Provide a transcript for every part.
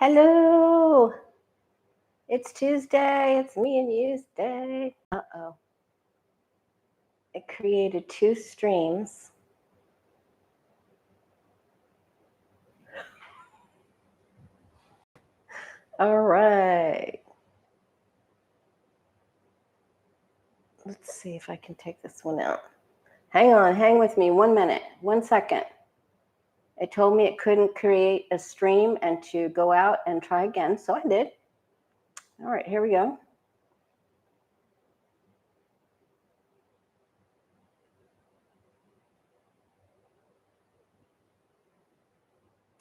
Hello. It's Tuesday. It's me and you's day. Uh-oh. It created two streams. All right. Let's see if I can take this one out. Hang on. Hang with me 1 minute. 1 second. It told me it couldn't create a stream and to go out and try again. So I did. All right. Here we go.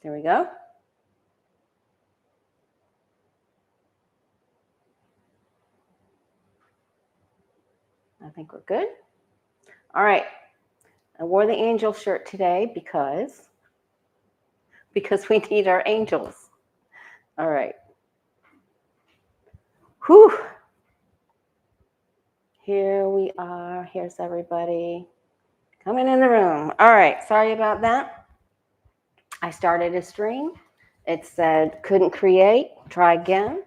There we go. I think we're good. All right. I wore the angel shirt today because we need our angels. All right. Whew. Here we are. Here's everybody coming in the room. All right. Sorry about that. I started a stream. It said couldn't create. Try again.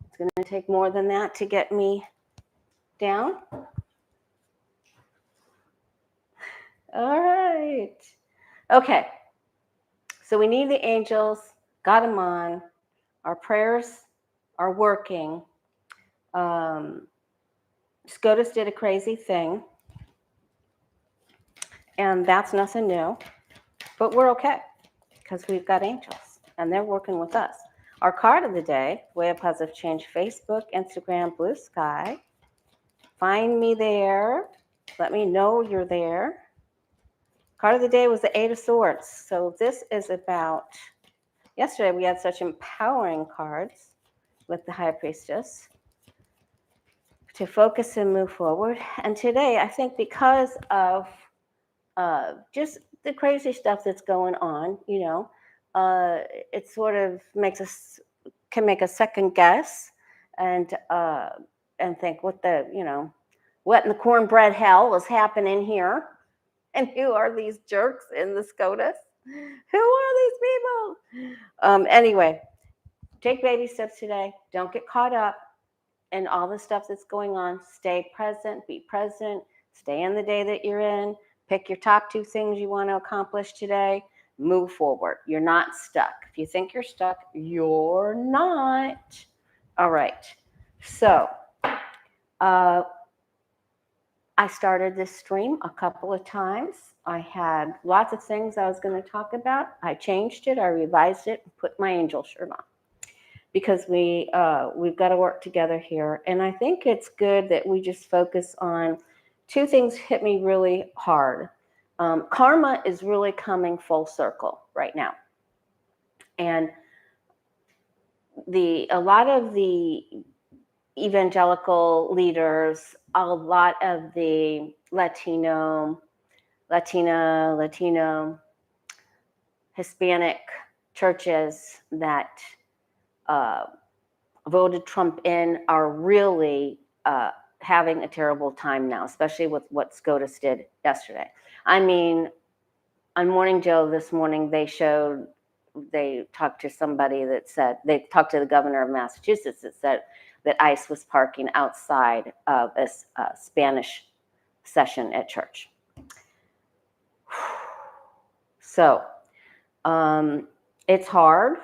It's going to take more than that to get me down. All right. Okay. So we need the angels. Got them on. Our prayers are working. SCOTUS did a crazy thing. And that's nothing new. But we're okay because we've got angels and they're working with us. Our card of the day, Way of Positive Change, Facebook, Instagram, Blue Sky. Find me there. Let me know you're there. Card of the day was the Eight of Swords. So this is about, yesterday we had such empowering cards with the High Priestess to focus and move forward. And today, I think because of just the crazy stuff that's going on, you know, it sort of can make a second guess and think what in the cornbread hell is happening here, and who are these jerks in the SCOTUS? Who are these people? Anyway, take baby steps today. Don't get caught up in all the stuff that's going on. Stay present, be present, stay in the day that you're in. Pick your top 2 things you want to accomplish today. Move forward. You're not stuck. If you think you're stuck, you're not. All right. So I started this stream a couple of times. I had lots of things I was going to talk about. I changed it. I revised it and put my angel shirt on because we've got to work together here. And I think it's good that we just focus on 2 things hit me really hard. Karma is really coming full circle right now. And a lot of the evangelical leaders, a lot of the Latino, Hispanic churches that voted Trump in are really having a terrible time now, especially with what SCOTUS did yesterday. I mean, on Morning Joe this morning, they talked to somebody that said, they talked to the governor of Massachusetts that said that ICE was parking outside of a Spanish session at church. So it's hard.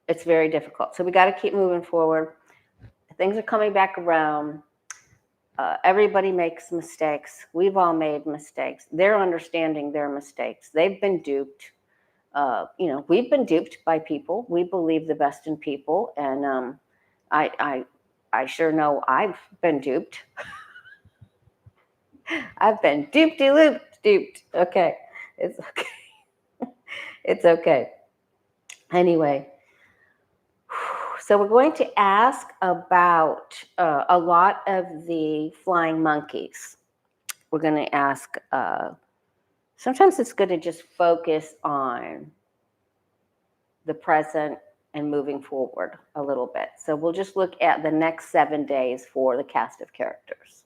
It's very difficult. So we got to keep moving forward. Things are coming back around. Everybody makes mistakes. We've all made mistakes. They're understanding their mistakes. They've been duped. We've been duped by people. We believe the best in people, and I sure know I've been duped. I've been duped. Okay, it's okay. It's okay. Anyway. So we're going to ask about a lot of the flying monkeys. We're going to ask, sometimes it's good to just focus on the present and moving forward a little bit. So we'll just look at the next 7 days for the cast of characters.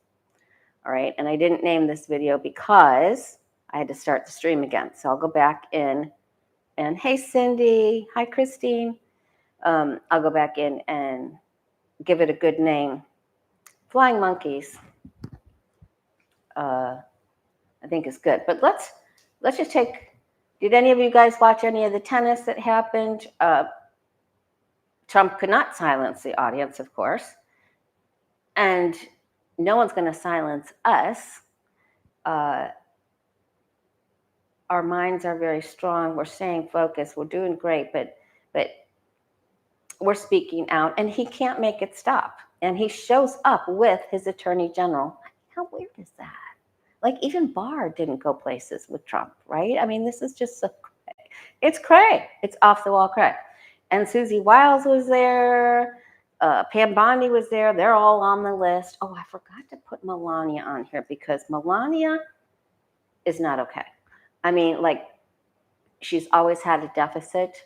All right, and I didn't name this video because I had to start the stream again. So I'll go back in And hey, Cindy. Hi, Christine. I'll go back in and give it a good name. Flying monkeys. I think is good. But let's just take. Did any of you guys watch any of the tennis that happened? Trump could not silence the audience, of course, and no one's going to silence us. Our minds are very strong. We're staying focused. We're doing great, but we're speaking out, and he can't make it stop. And he shows up with his attorney general. How weird is that? Like even Barr didn't go places with Trump, right? I mean, this is just so cray. It's cray. It's off the wall cray. And Susie Wiles was there. Pam Bondi was there. They're all on the list. Oh, I forgot to put Melania on here because Melania is not okay. I mean, like, she's always had a deficit.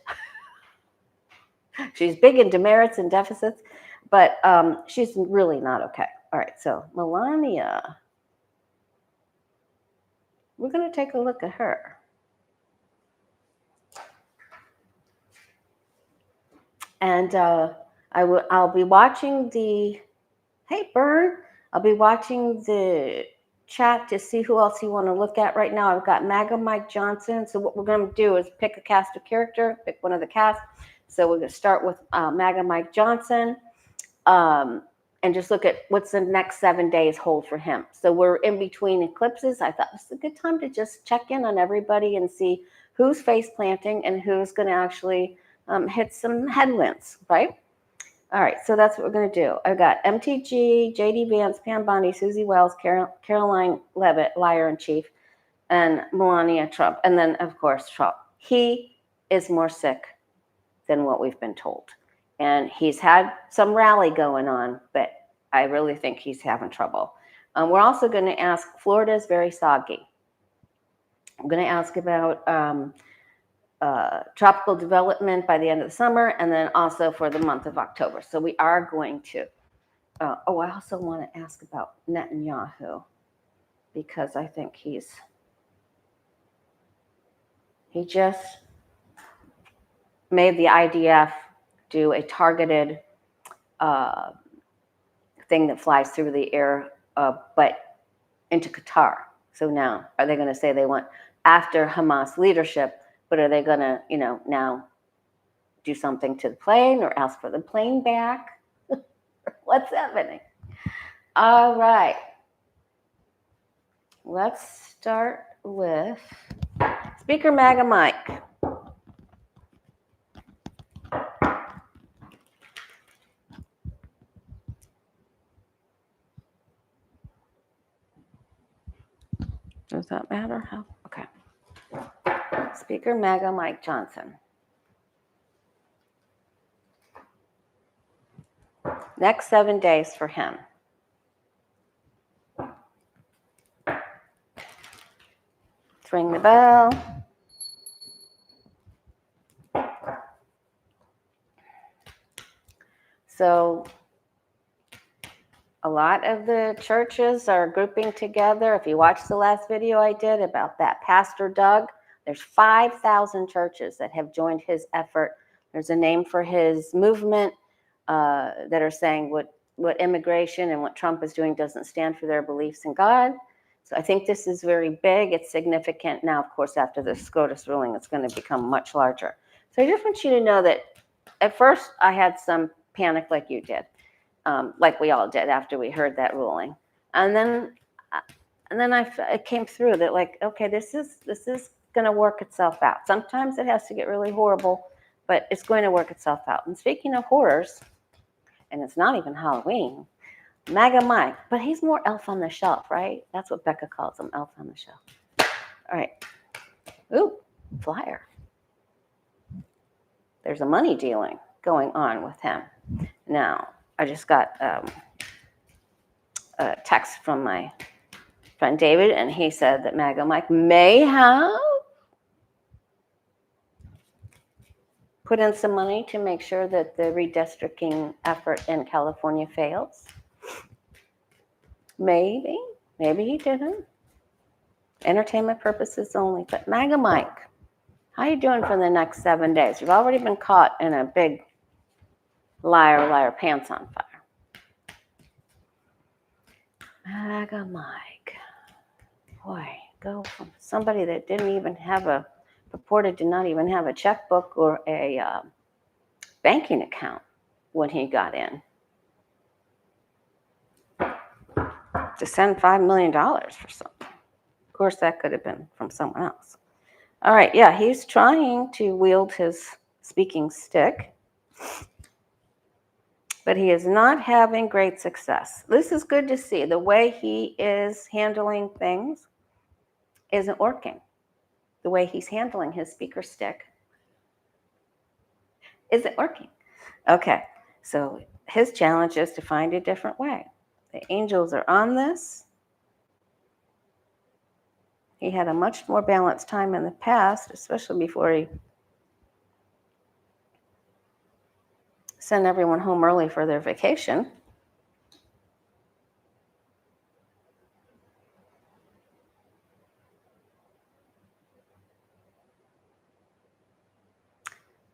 She's big in demerits and deficits, but she's really not okay. All right, so Melania. We're going to take a look at her. And I'll be watching the, hey, Bern, I'll be watching the chat to see who else you want to look at right now. I've got MAGA Mike Johnson. So what we're going to do is pick a cast of character, pick one of the casts. So we're going to start with MAGA Mike Johnson and just look at what's the next 7 days hold for him. So we're in between eclipses. I thought this is a good time to just check in on everybody and see who's face planting and who's going to actually hit some headwinds, right? All right, so that's what we're going to do. I've got MTG, JD Vance, Pam Bondi, Susie Wiles, Caroline Leavitt, liar in chief, and Melania Trump. And then, of course, Trump. He is more sick than what we've been told. And he's had some rally going on, but I really think he's having trouble. We're also going to ask, Florida is very soggy. I'm going to ask about tropical development by the end of the summer, and then also for the month of October. So we are going to, I also want to ask about Netanyahu, because I think he just made the IDF do a targeted thing that flies through the air, but into Qatar. So now, are they going to say they want after Hamas leadership, but are they going to, now do something to the plane or ask for the plane back? What's happening? All right. Let's start with Speaker MAGA Mike. Does that matter? How? Okay. Speaker MAGA Mike Johnson. Next 7 days for him. Let's ring the bell. So a lot of the churches are grouping together. If you watch the last video I did about that Pastor Doug, there's 5,000 churches that have joined his effort. There's a name for his movement that are saying what immigration and what Trump is doing doesn't stand for their beliefs in God. So I think this is very big. It's significant. Now, of course, after the SCOTUS ruling, it's going to become much larger. So I just want you to know that at first I had some panic like you did. Like we all did after we heard that ruling, and then it came through that, like, okay, this is going to work itself out. Sometimes it has to get really horrible, but it's going to work itself out. And speaking of horrors, and it's not even Halloween, MAGA Mike, but he's more elf on the shelf, right? That's what Becca calls him, elf on the shelf. All right. Ooh, flyer. There's a money dealing going on with him now. I just got a text from my friend David, and he said that MAGA Mike may have put in some money to make sure that the redistricting effort in California fails. Maybe he didn't. Entertainment purposes only. But MAGA Mike, How you doing for the next 7 days? You've already been caught in a big liar, pants on fire. MAGA Mike. Boy, go from somebody that purported to not even have a checkbook or a banking account when he got in, to send $5 million for something. Of course, that could have been from someone else. All right, yeah, he's trying to wield his speaking stick, but he is not having great success. This is good to see. The way he is handling things isn't working. The way he's handling his speaker stick isn't working. Okay, so his challenge is to find a different way. The angels are on this. He had a much more balanced time in the past, especially before he sent everyone home early for their vacation.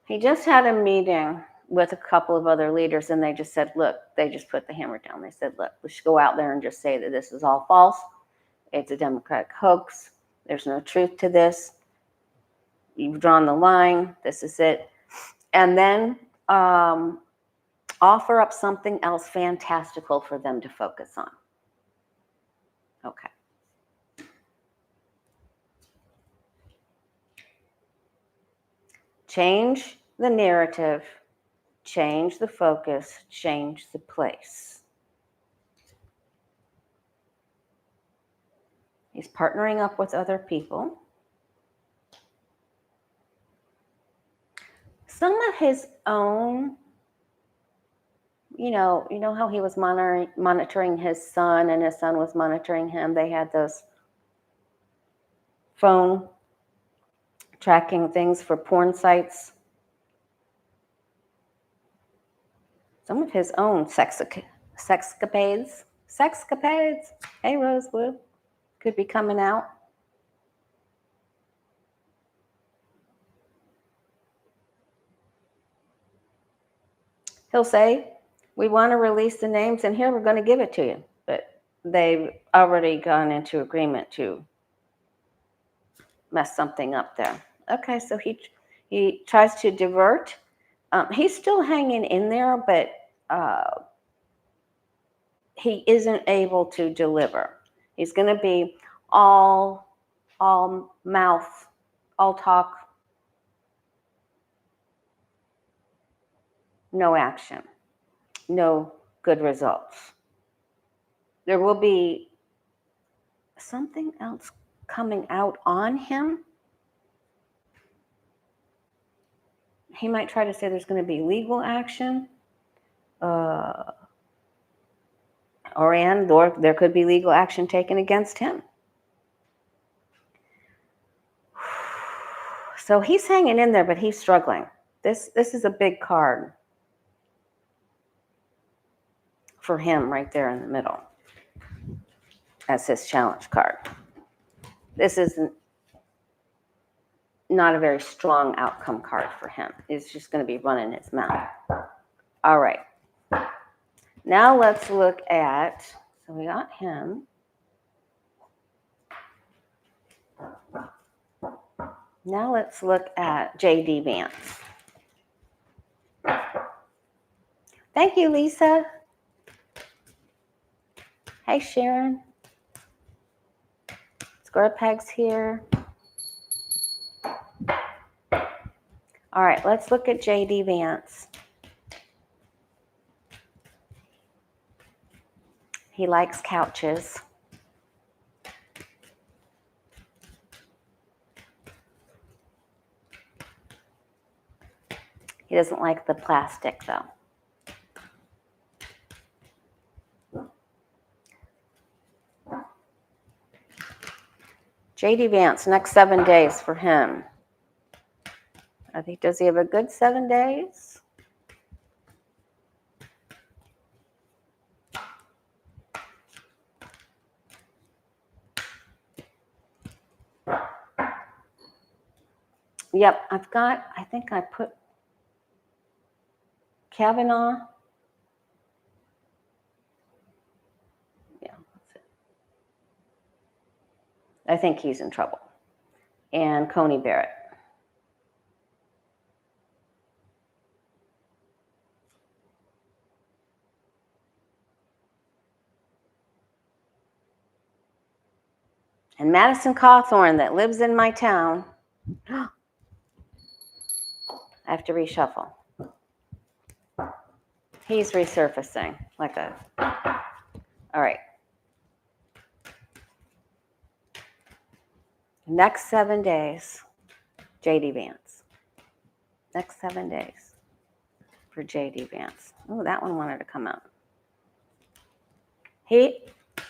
He just had a meeting with a couple of other leaders, and they just said, look, they just put the hammer down. They said, look, we should go out there and just say that this is all false. It's a Democratic hoax. There's no truth to this. You've drawn the line. This is it. And then offer up something else fantastical for them to focus on. Okay. Change the narrative, change the focus, change the place. He's partnering up with other people. Some of his own, you know how he was monitoring his son and his son was monitoring him. They had those phone tracking things for porn sites. Some of his own sexcapades, hey Rosewood, could be coming out. He'll say, we want to release the names, and here we're going to give it to you. But they've already gone into agreement to mess something up there. Okay, so he tries to divert. He's still hanging in there, but he isn't able to deliver. He's going to be all mouth, all talk, no action, no good results. There will be something else coming out on him. He might try to say there's going to be legal action, or there could be legal action taken against him. So he's hanging in there, but he's struggling. This is a big card for him right there in the middle as his challenge card. This isn't not a very strong outcome card for him. It's just going to be running his mouth. All right. Now let's look at, so we got him. Now let's look at JD Vance. Thank you, Lisa. Hey, Sharon. Square Pegs here. All right, let's look at JD Vance. He likes couches. He doesn't like the plastic, though. JD Vance, next 7 days for him. I think, does he have a good 7 days? Yep, I think I put Kavanaugh. Yeah, that's it. I think he's in trouble. And Coney Barrett. And Madison Cawthorn, that lives in my town. I have to reshuffle. He's resurfacing like a. All right. Next 7 days, JD Vance. Next 7 days for JD Vance. Oh, that one wanted to come out. He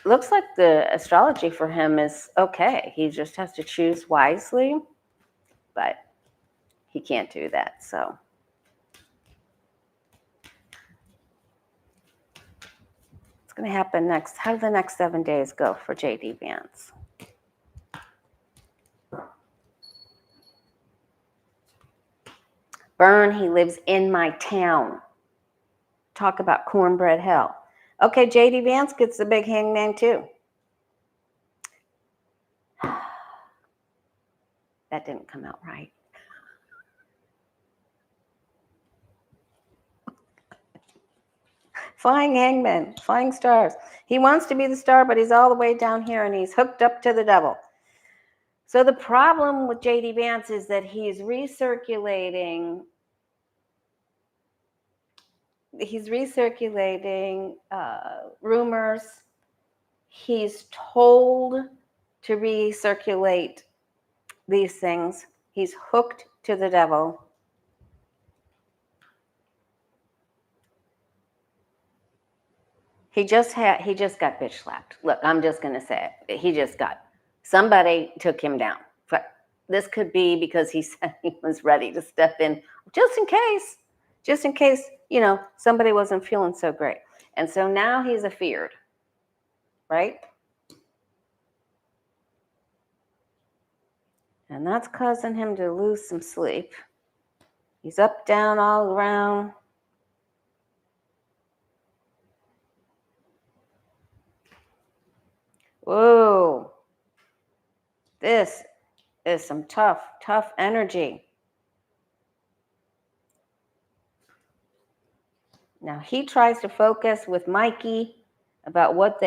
looks like the astrology for him is okay. He just has to choose wisely, but he can't do that. So it's going to happen next. How do the next 7 days go for JD Vance? Burn, he lives in my town. Talk about cornbread hell. Okay, JD Vance gets the big hangman too. That didn't come out right. Flying hangman, flying stars. He wants to be the star, but he's all the way down here and he's hooked up to the devil. So the problem with JD Vance is that he's recirculating rumors. He's told to recirculate these things. He's hooked to the devil. He just got bitch slapped. Look, I'm just going to say it. Somebody took him down. But this could be because he said he was ready to step in just in case, somebody wasn't feeling so great. And so now he's afeared, right? And that's causing him to lose some sleep. He's up, down, all around. Whoa. This is some tough energy. Now he tries to focus with Mikey about what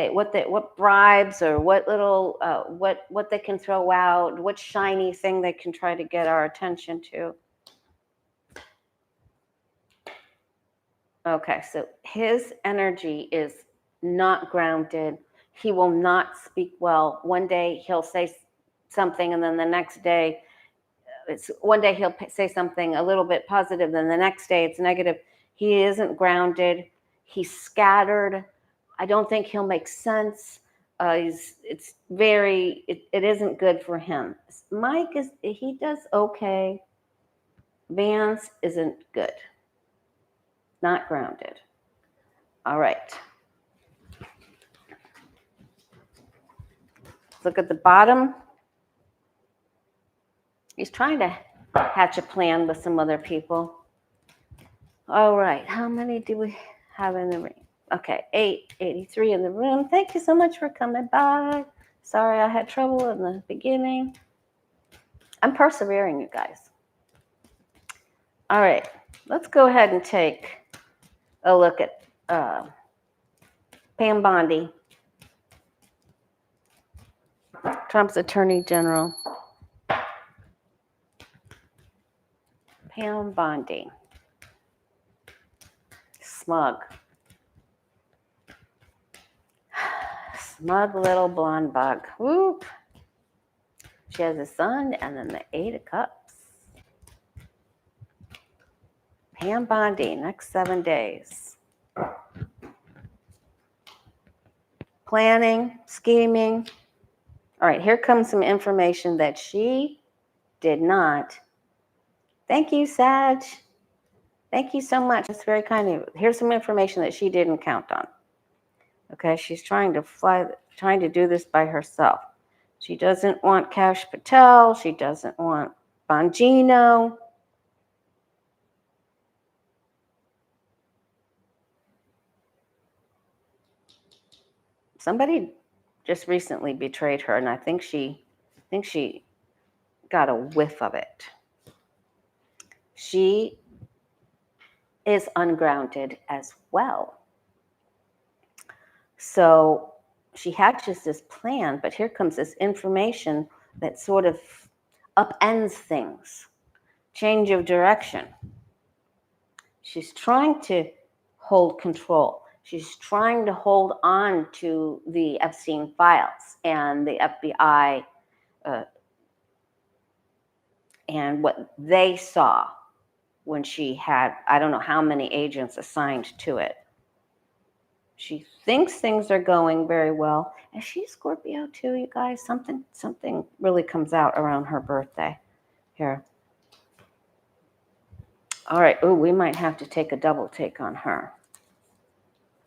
bribes or what little what they can throw out, what shiny thing they can try to get our attention to. Okay, so his energy is not grounded. He will not speak well. One day he'll say something, and then the next day, one day he'll say something a little bit positive, then the next day it's negative. He isn't grounded. He's scattered. I don't think he'll make sense. It isn't good for him. Mike he does okay. Vance isn't good. Not grounded. All right. Look at the bottom. He's trying to hatch a plan with some other people. All right. How many do we have in the room? Okay, 883 in the room. Thank you so much for coming by. Sorry I had trouble in the beginning. I'm persevering, you guys. All right. Let's go ahead and take a look at Pam Bondi, Trump's Attorney General. Pam Bondi. Smug. Smug little blonde bug. Whoop. She has a son and then the 8 of Cups. Pam Bondi, next 7 days. Planning, scheming. All right, here comes some information that she did not. Thank you, Sag. Thank you so much. It's very kind of you. Here's some information that she didn't count on. Okay, she's trying to do this by herself. She doesn't want Kash Patel. She doesn't want Bongino. Somebody just recently betrayed her, and I think she got a whiff of it. She is ungrounded as well. So she had just this plan, but here comes this information that sort of upends things, change of direction. She's trying to hold control. She's trying to hold on to the Epstein files and the FBI and what they saw when she had, I don't know how many agents assigned to it. She thinks things are going very well. And she's Scorpio too, you guys. Something really comes out around her birthday here. All right. Oh, we might have to take a double take on her.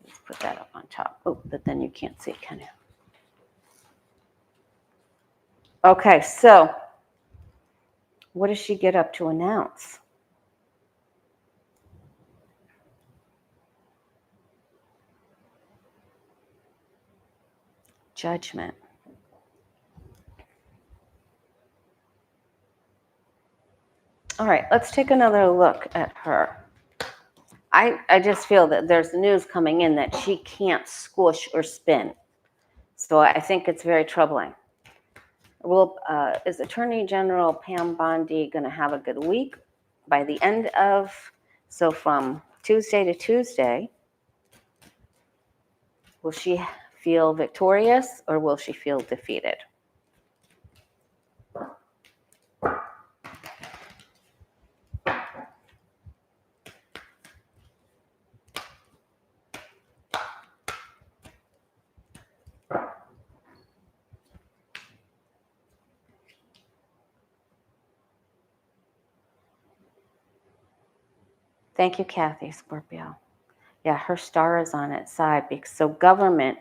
Let's put that up on top. Oh, but then you can't see, can you? Okay, so what does she get up to announce? Judgment. All right, let's take another look at her. I just feel that there's news coming in that she can't squish or spin. So I think it's very troubling. Well, is Attorney General Pam Bondi going to have a good week by the end of, so from Tuesday to Tuesday, will she feel victorious or will she feel defeated? Thank you, Kathy, Scorpio. Yeah, her star is on its side. So government,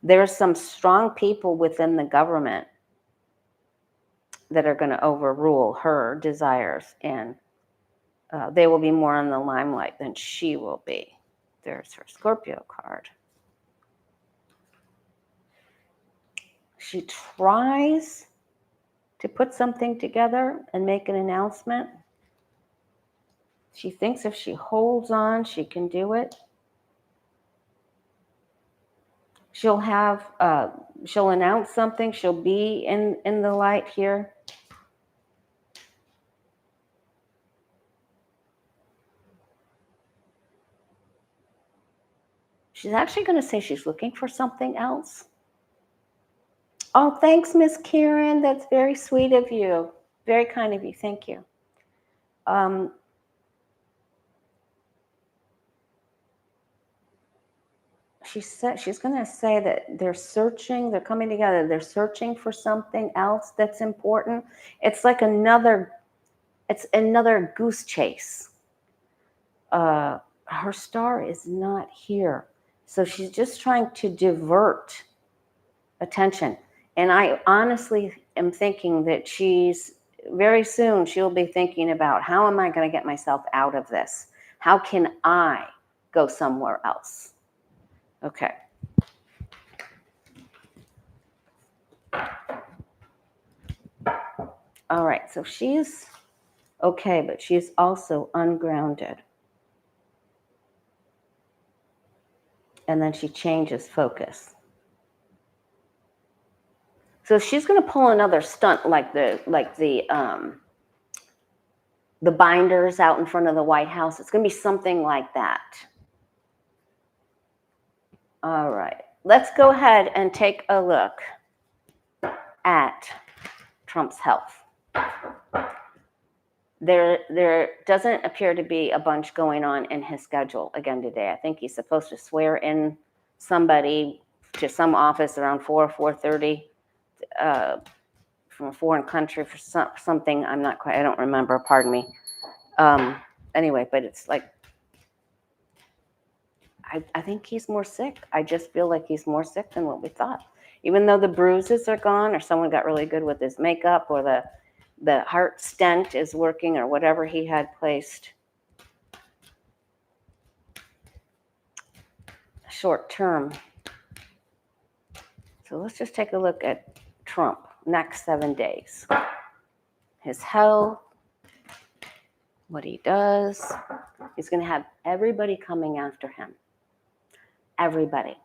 there's some strong people within the government that are going to overrule her desires, and they will be more in the limelight than she will be. There's her Scorpio card. She tries to put something together and make an announcement. She thinks if she holds on, she can do it. She'll announce something. She'll be in the light here. She's actually going to say she's looking for something else. Oh, thanks, Miss Karen. That's very sweet of you. Very kind of you. Thank you. She said she's going to say that they're searching. They're coming together. They're searching for something else that's important. It's like another goose chase. Her star is not here. So she's just trying to divert attention. And I honestly am thinking that very soon she'll be thinking about, how am I going to get myself out of this? How can I go somewhere else? Okay. All right, so she's okay, but she's also ungrounded. And then she changes focus. So she's going to pull another stunt like the binders out in front of the White House. It's going to be something like that. All right. Let's go ahead and take a look at Trump's health. There doesn't appear to be a bunch going on in his schedule again today. I think he's supposed to swear in somebody to some office around 4:30 from a foreign country for something. I don't remember, pardon me. Anyway, but it's like, I think he's more sick. I just feel like he's more sick than what we thought. Even though the bruises are gone, or someone got really good with his makeup, or the heart stent is working or whatever he had placed short term. So let's just take a look at Trump next 7 days. His health, what he does. He's going to have everybody coming after him. Everybody.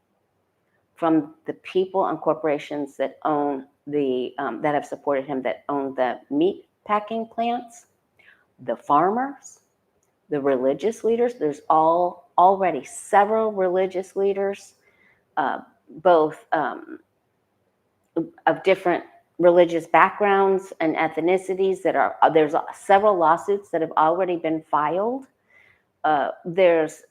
From the people and corporations that own that have supported him, that own the meat packing plants, the farmers, the religious leaders. There's already several religious leaders, both of different religious backgrounds and ethnicities there's several lawsuits that have already been filed. There's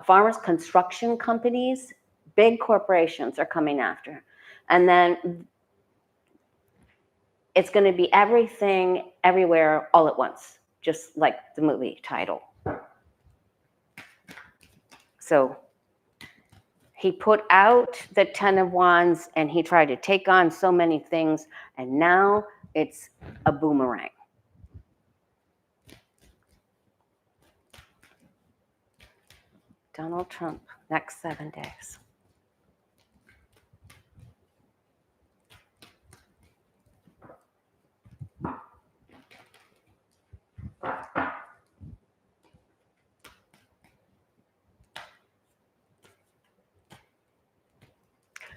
farmers, construction companies, big corporations are coming after. And then it's going to be everything, everywhere, all at once, just like the movie title. So he put out the 10 of Wands and he tried to take on so many things, and now it's a boomerang. Donald Trump, next 7 days.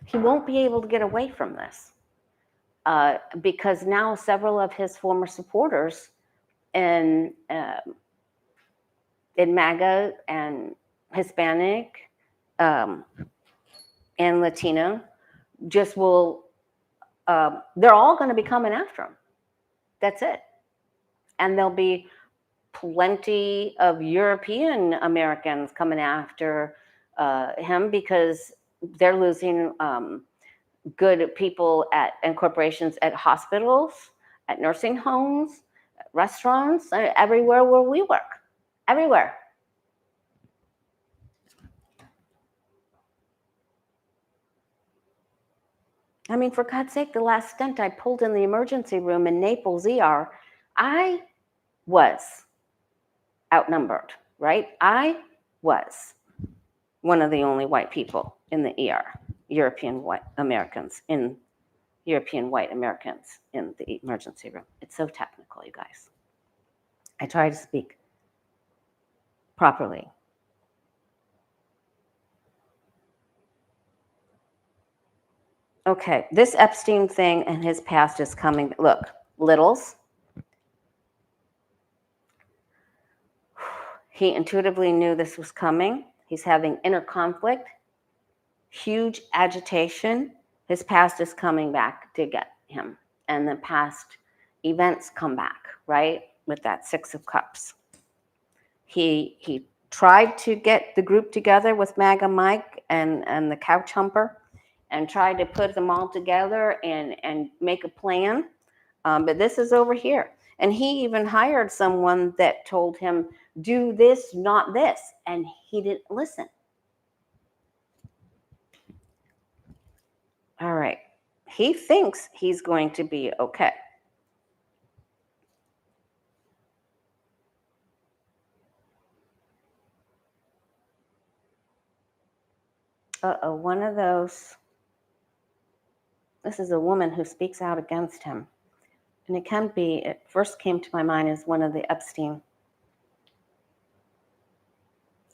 He won't be able to get away from this because now several of his former supporters in MAGA and Hispanic and Latino just will, they're all going to be coming after him. That's it. And there'll be plenty of European Americans coming after him because they're losing good people and corporations at hospitals, at nursing homes, at restaurants, everywhere where we work, everywhere. I mean, for God's sake, the last stent I pulled in the emergency room in Naples ER, I was outnumbered, right? I was one of the only white people in the ER, European white Americans in the emergency room. It's so technical, you guys. I try to speak properly. Okay, this Epstein thing and his past is coming. Look, Littles. He intuitively knew this was coming. He's having inner conflict, huge agitation. His past is coming back to get him. And the past events come back, right? With that 6 of Cups. He tried to get the group together with MAGA Mike and the couch humper and tried to put them all together and make a plan. But this is over here. And he even hired someone that told him, do this, not this. And he didn't listen. All right. He thinks he's going to be okay. Uh-oh, one of those. This is a woman who speaks out against him. And it first came to my mind as one of the Epstein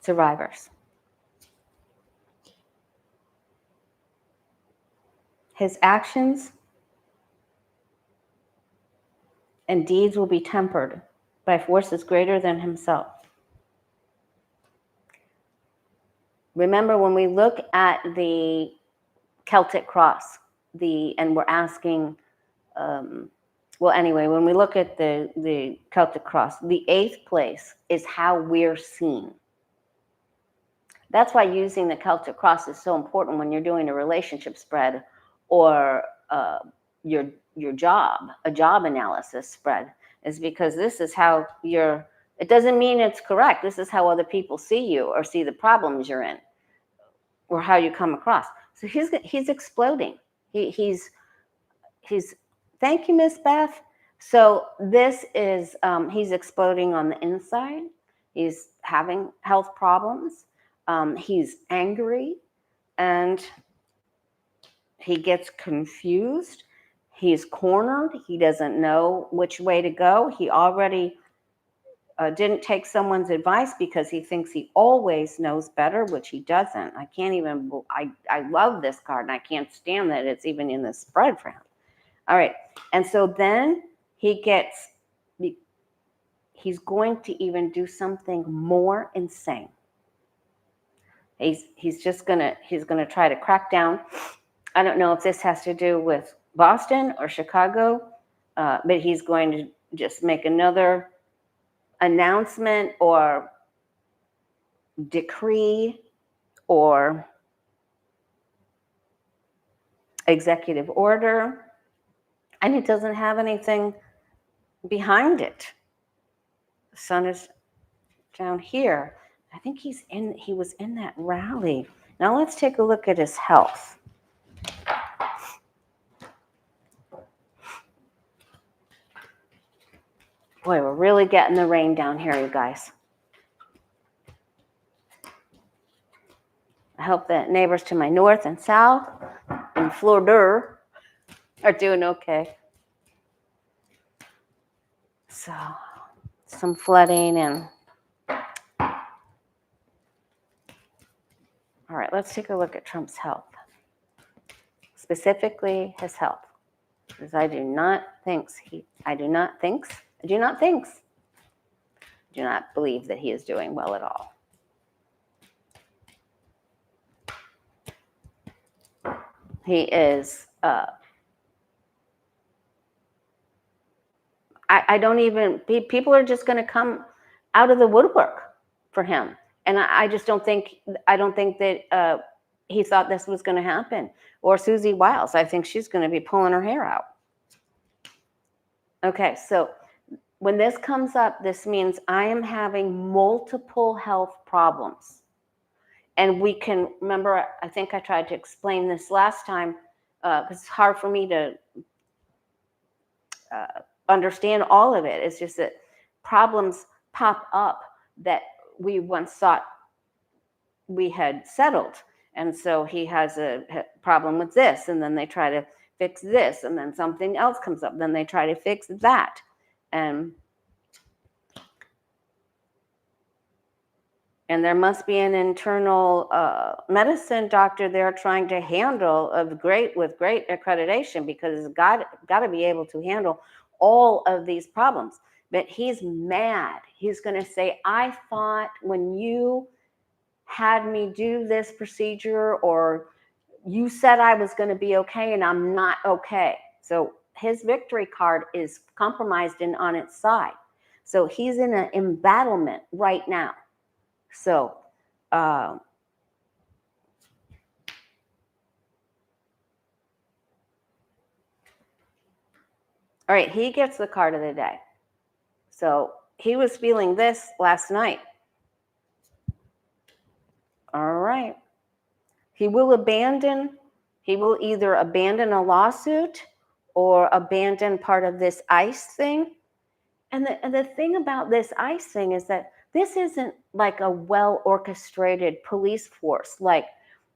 survivors. His actions and deeds will be tempered by forces greater than himself. Remember, when we look at the Celtic cross, and we're asking, when we look at the Celtic cross, the 8th place is how we're seen. That's why using the Celtic cross is so important when you're doing a relationship spread or a job analysis spread, is because this is how it doesn't mean it's correct. This is how other people see you or see the problems you're in or how you come across. So he's exploding. He's thank you, Miss Beth. So this is, he's exploding on the inside. He's having health problems. He's angry and he gets confused. He's cornered. He doesn't know which way to go. He already didn't take someone's advice because he thinks he always knows better, which he doesn't. I can't even, I love this card and I can't stand that it's even in the spread for him. All right. And so then he's going to even do something more insane. He's going to try to crack down. I don't know if this has to do with Boston or Chicago, but he's going to just make another announcement or decree or executive order, and it doesn't have anything behind it. The sun is down here. I think he was in that rally. Now let's take a look at his health. Boy, we're really getting the rain down here, you guys. I hope that neighbors to my north and south in Florida are doing okay. So, some flooding and... All right, let's take a look at Trump's health. Specifically, his health. Because I do not believe that he is doing well at all. He is, I don't even, people are just going to come out of the woodwork for him. And I don't think that he thought this was going to happen. Or Susie Wiles, I think she's going to be pulling her hair out. Okay, so when this comes up, this means I am having multiple health problems. And we can, remember, I think I tried to explain this last time, because it's hard for me to understand all of it. It's just that problems pop up that we once thought we had settled. And so he has a problem with this, and then they try to fix this, and then something else comes up, then they try to fix that. And there must be an internal medicine doctor there trying to handle with great accreditation, because it's got to be able to handle all of these problems. But he's mad. He's going to say, I thought when you had me do this procedure, or you said I was going to be okay, and I'm not okay. So his victory card is compromised and on its side. So he's in an embattlement right now. So, all right, he gets the card of the day. So he was feeling this last night. All right. He will either abandon a lawsuit or abandon part of this ICE thing. And the thing about this ICE thing is that this isn't like a well-orchestrated police force like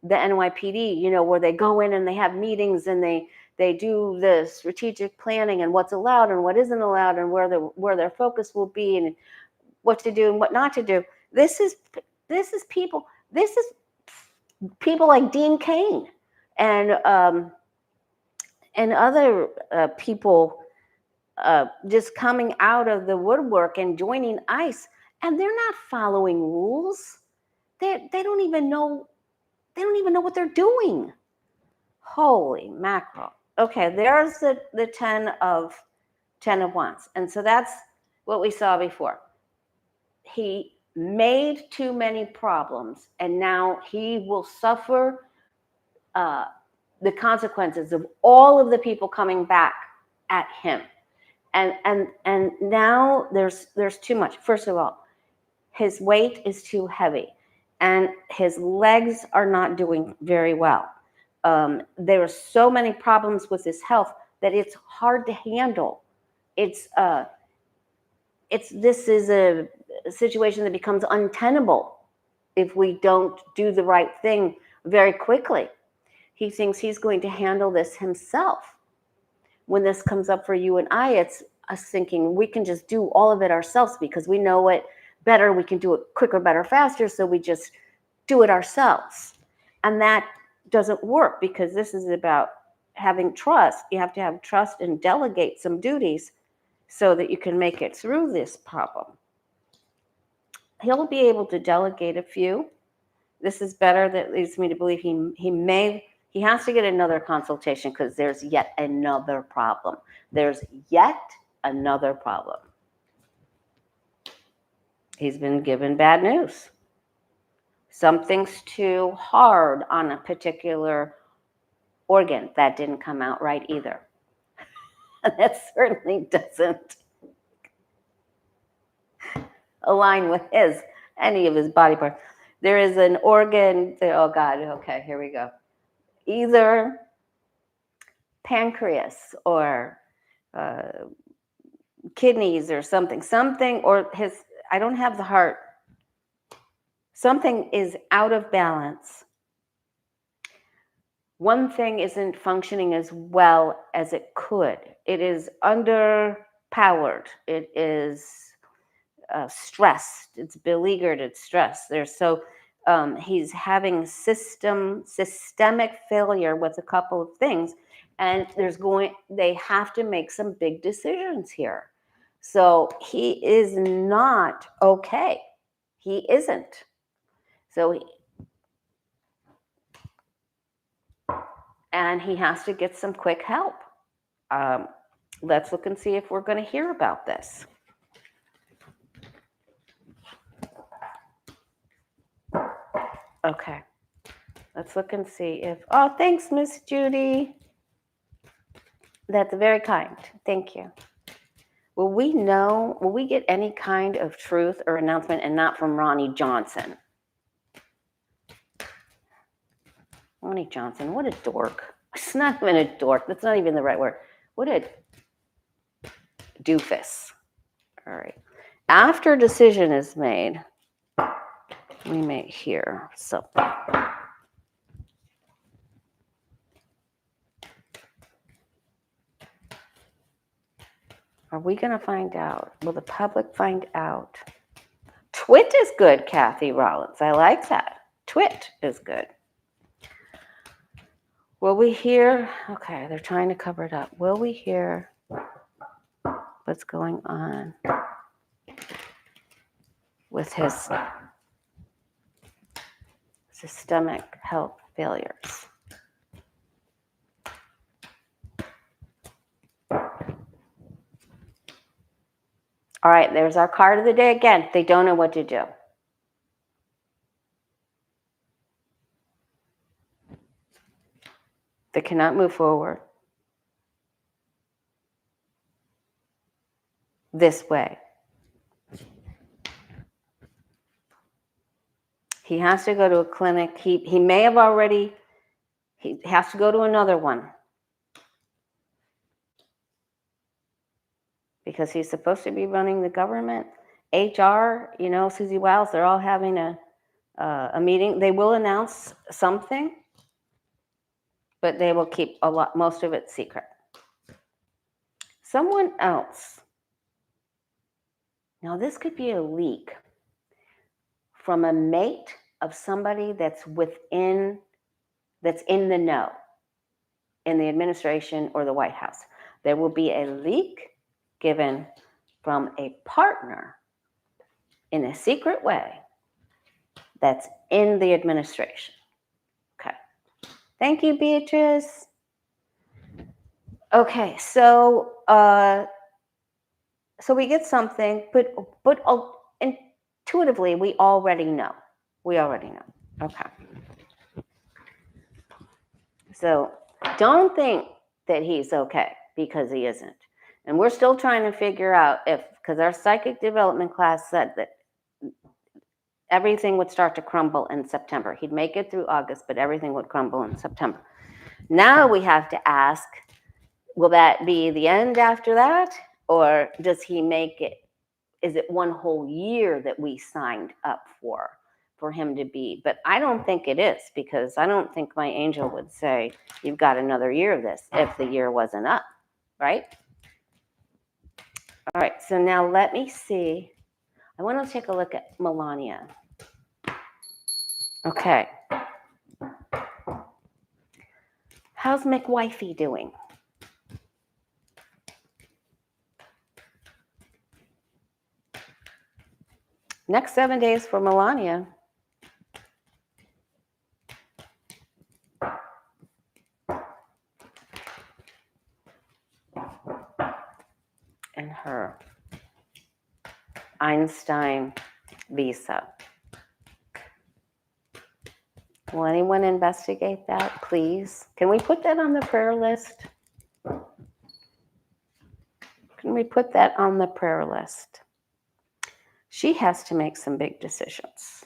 the NYPD, where they go in and they have meetings and they do the strategic planning and what's allowed and what isn't allowed and where their focus will be and what to do and what not to do. This is people like Dean Cain and other people just coming out of the woodwork and joining ICE, and they're not following rules. They don't even know what they're doing. Holy mackerel. Okay, there's the 10 of Wands. And so that's what we saw before. He made too many problems, and now he will suffer the consequences of all of the people coming back at him. And now there's too much. First of all, his weight is too heavy, and his legs are not doing very well. There are so many problems with his health that it's hard to handle this is a situation that becomes untenable if we don't do the right thing very quickly. He thinks he's going to handle this himself. When this comes up for you and I, it's us thinking we can just do all of it ourselves because we know it better. We can do it quicker, better, faster. So we just do it ourselves. And that doesn't work because this is about having trust. You have to have trust and delegate some duties so that you can make it through this problem. He'll be able to delegate a few. This is better. That leads me to believe he has to get another consultation because there's yet another problem. There's yet another problem. He's been given bad news. Something's too hard on a particular organ. That didn't come out right either. That certainly doesn't align with any of his body parts. There is an organ, oh God, okay, here we go. Either pancreas or kidneys or something, or I don't have the heart. Something is out of balance. One thing isn't functioning as well as it could. It is underpowered. It is stressed. It's beleaguered. It's stressed. He's having systemic failure with a couple of things, and they have to make some big decisions here. So he is not okay. He isn't. And he has to get some quick help. Let's look and see if we're going to hear about this. Okay. Let's look and see if... Oh, thanks, Miss Judy. That's very kind. Thank you. Will we get any kind of truth or announcement, and not from Ronnie Johnson? Ronnie Johnson, what a dork. It's not even a dork. That's not even the right word. What a doofus. All right. After a decision is made, we may hear something. Are we going to find out? Will the public find out? Twit is good, Kathy Rollins. I like that. Twit is good. Will we hear? Okay, they're trying to cover it up. Will we hear what's going on with his systemic health failures? All right, there's our card of the day again. They don't know what to do. They cannot move forward this way. He has to go to a clinic. He may have already, he has to go to another one. Because he's supposed to be running the government. HR, Susie Wiles, they're all having a meeting. They will announce something, but they will keep most of it secret. Someone else. Now, this could be a leak from a mate of somebody that's in the know in the administration or the White House. There will be a leak given from a partner in a secret way that's in the administration. Okay. Thank you, Beatrice. Okay, so we get something, but intuitively we already know. Okay. So don't think that he's okay, because he isn't. And we're still trying to figure out because our psychic development class said that everything would start to crumble in September. He'd make it through August, but everything would crumble in September. Now we have to ask, will that be the end after that? Or does he make it, is it one whole year that we signed up for him to be? But I don't think it is, because I don't think my angel would say, you've got another year of this if the year wasn't up, right? All right, so now let me see. I want to take a look at Melania. Okay. How's McWifey doing? Next 7 days for Melania. And her Einstein visa. Will anyone investigate that, please? Can we put that on the prayer list? Can we put that on the prayer list? She has to make some big decisions.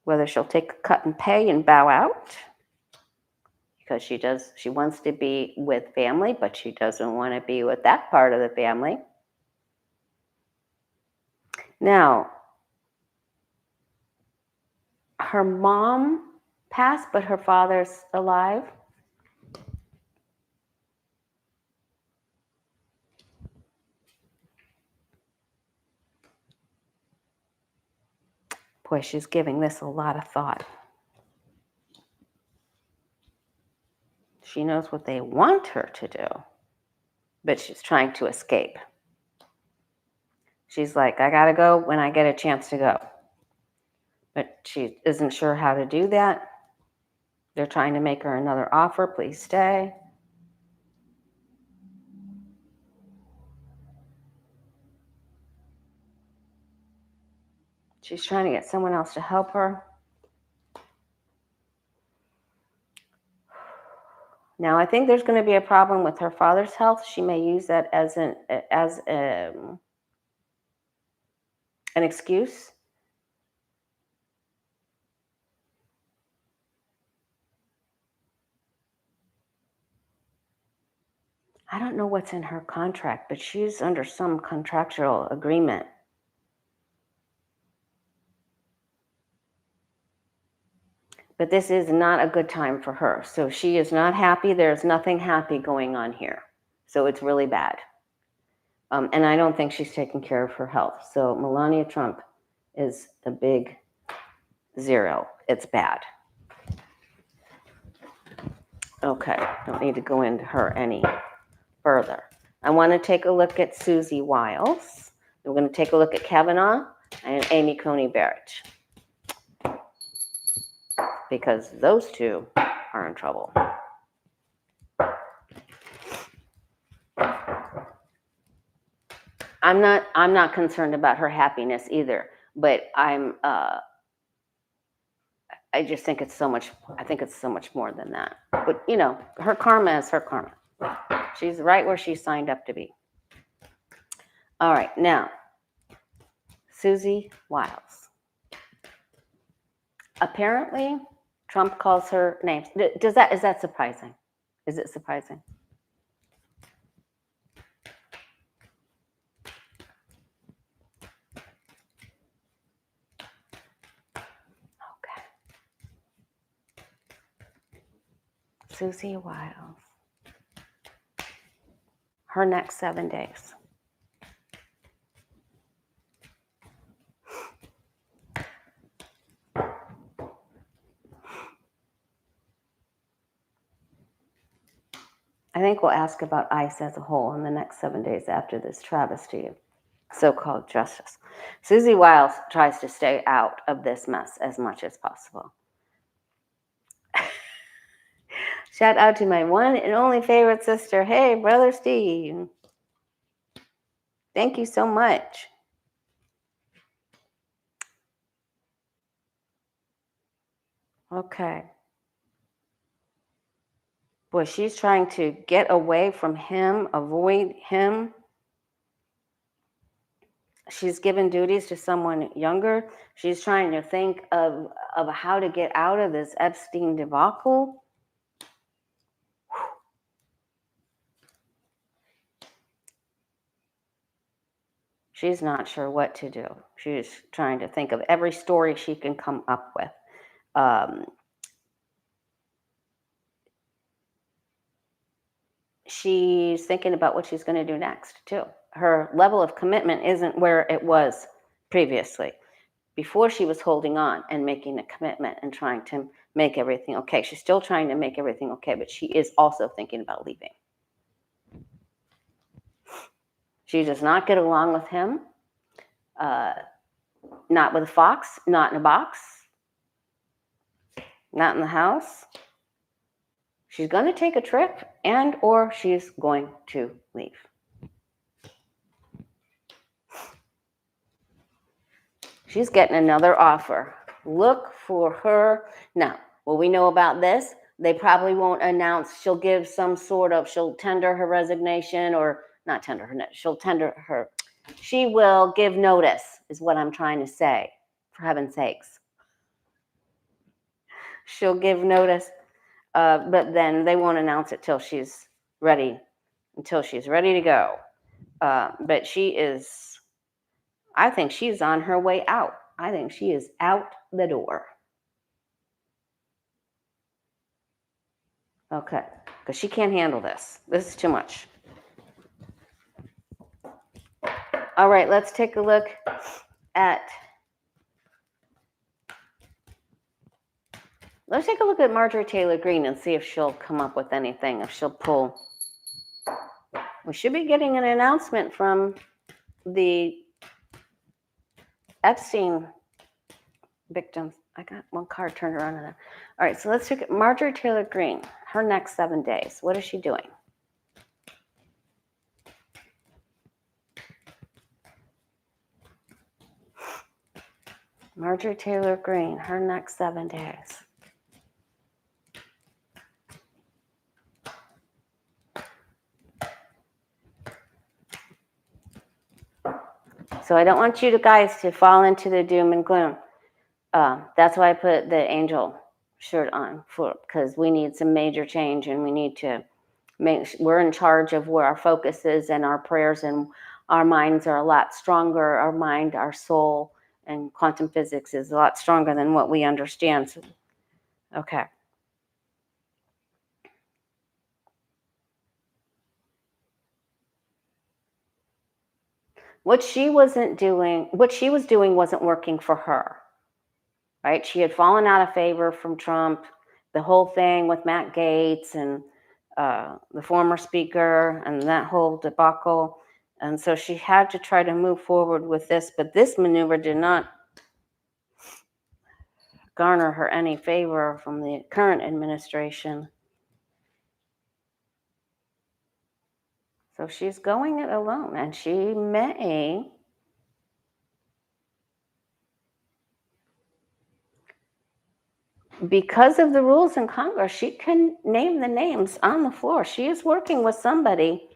Whether she'll take a cut in pay and bow out, because she wants to be with family, but she doesn't want to be with that part of the family. Now, her mom passed, but her father's alive. Boy, she's giving this a lot of thought. She knows what they want her to do, but she's trying to escape. She's like, I gotta go when I get a chance to go. But she isn't sure how to do that. They're trying to make her another offer. Please stay. She's trying to get someone else to help her. Now, I think there's going to be a problem with her father's health. She may use that as an excuse. I don't know what's in her contract, but she's under some contractual agreement. But this is not a good time for her. So she is not happy. There's nothing happy going on here. So it's really bad. And I don't think she's taking care of her health. So Melania Trump is a big 0. It's bad. Okay, don't need to go into her any further. I want to take a look at Susie Wiles. We're going to take a look at Kavanaugh and Amy Coney Barrett, because those two are in trouble. I'm not concerned about her happiness either, but I just think it's so much. I think it's so much more than that. But you know, her karma is her karma. She's right where she signed up to be. All right, now Susie Wiles. Apparently, Trump calls her names. Is that surprising? Is it surprising? Okay. Susie Wiles. Her next 7 days. I think we'll ask about ICE as a whole in the next 7 days after this travesty of so-called justice. Susie Wiles tries to stay out of this mess as much as possible. Shout out to my one and only favorite sister. Hey, Brother Steve. Thank you so much. Okay. Boy, she's trying to get away from him, avoid him. She's given duties to someone younger. She's trying to think of how to get out of this Epstein debacle. She's not sure what to do. She's trying to think of every story she can come up with. She's thinking about what she's going to do next, too. Her level of commitment isn't where it was previously. Before, she was holding on and making a commitment and trying to make everything okay. She's still trying to make everything okay, but she is also thinking about leaving. She does not get along with him. Not with a fox, not in a box, not in the house. She's going to take a trip and or she's going to leave. She's getting another offer. Look for her. Now, what we know about this, they probably won't announce. She'll give some sort of, she'll tender her resignation or not tender her, she'll tender her. She will give notice is what I'm trying to say, for heaven's sakes. She'll give notice, but then they won't announce it till she's ready, until she's ready to go. But she is, I think she's on her way out. I think she is out the door. Okay, because she can't handle this. This is too much. All right, let's take a look at Marjorie Taylor Greene and see if she'll come up with anything, if she'll pull. We should be getting an announcement from the Epstein victims. I got one card turned around. All right, so let's look at Marjorie Taylor Greene. Her next 7 days. What is she doing? Marjorie Taylor Greene, her next 7 days. So I don't want you guys to fall into the doom and gloom. That's why I put the angel shirt on, because we need some major change and we need to we're in charge of where our focus is and our prayers, and our minds are a lot stronger. Our mind, our soul, and quantum physics is a lot stronger than what we understand. So, okay. What she was doing wasn't working for her, right? She had fallen out of favor from Trump, the whole thing with Matt Gaetz and the former speaker and that whole debacle. And so she had to try to move forward with this, but this maneuver did not garner her any favor from the current administration. So she's going it alone, and she may because of the rules in Congress, she can name the names on the floor. She is working with somebody.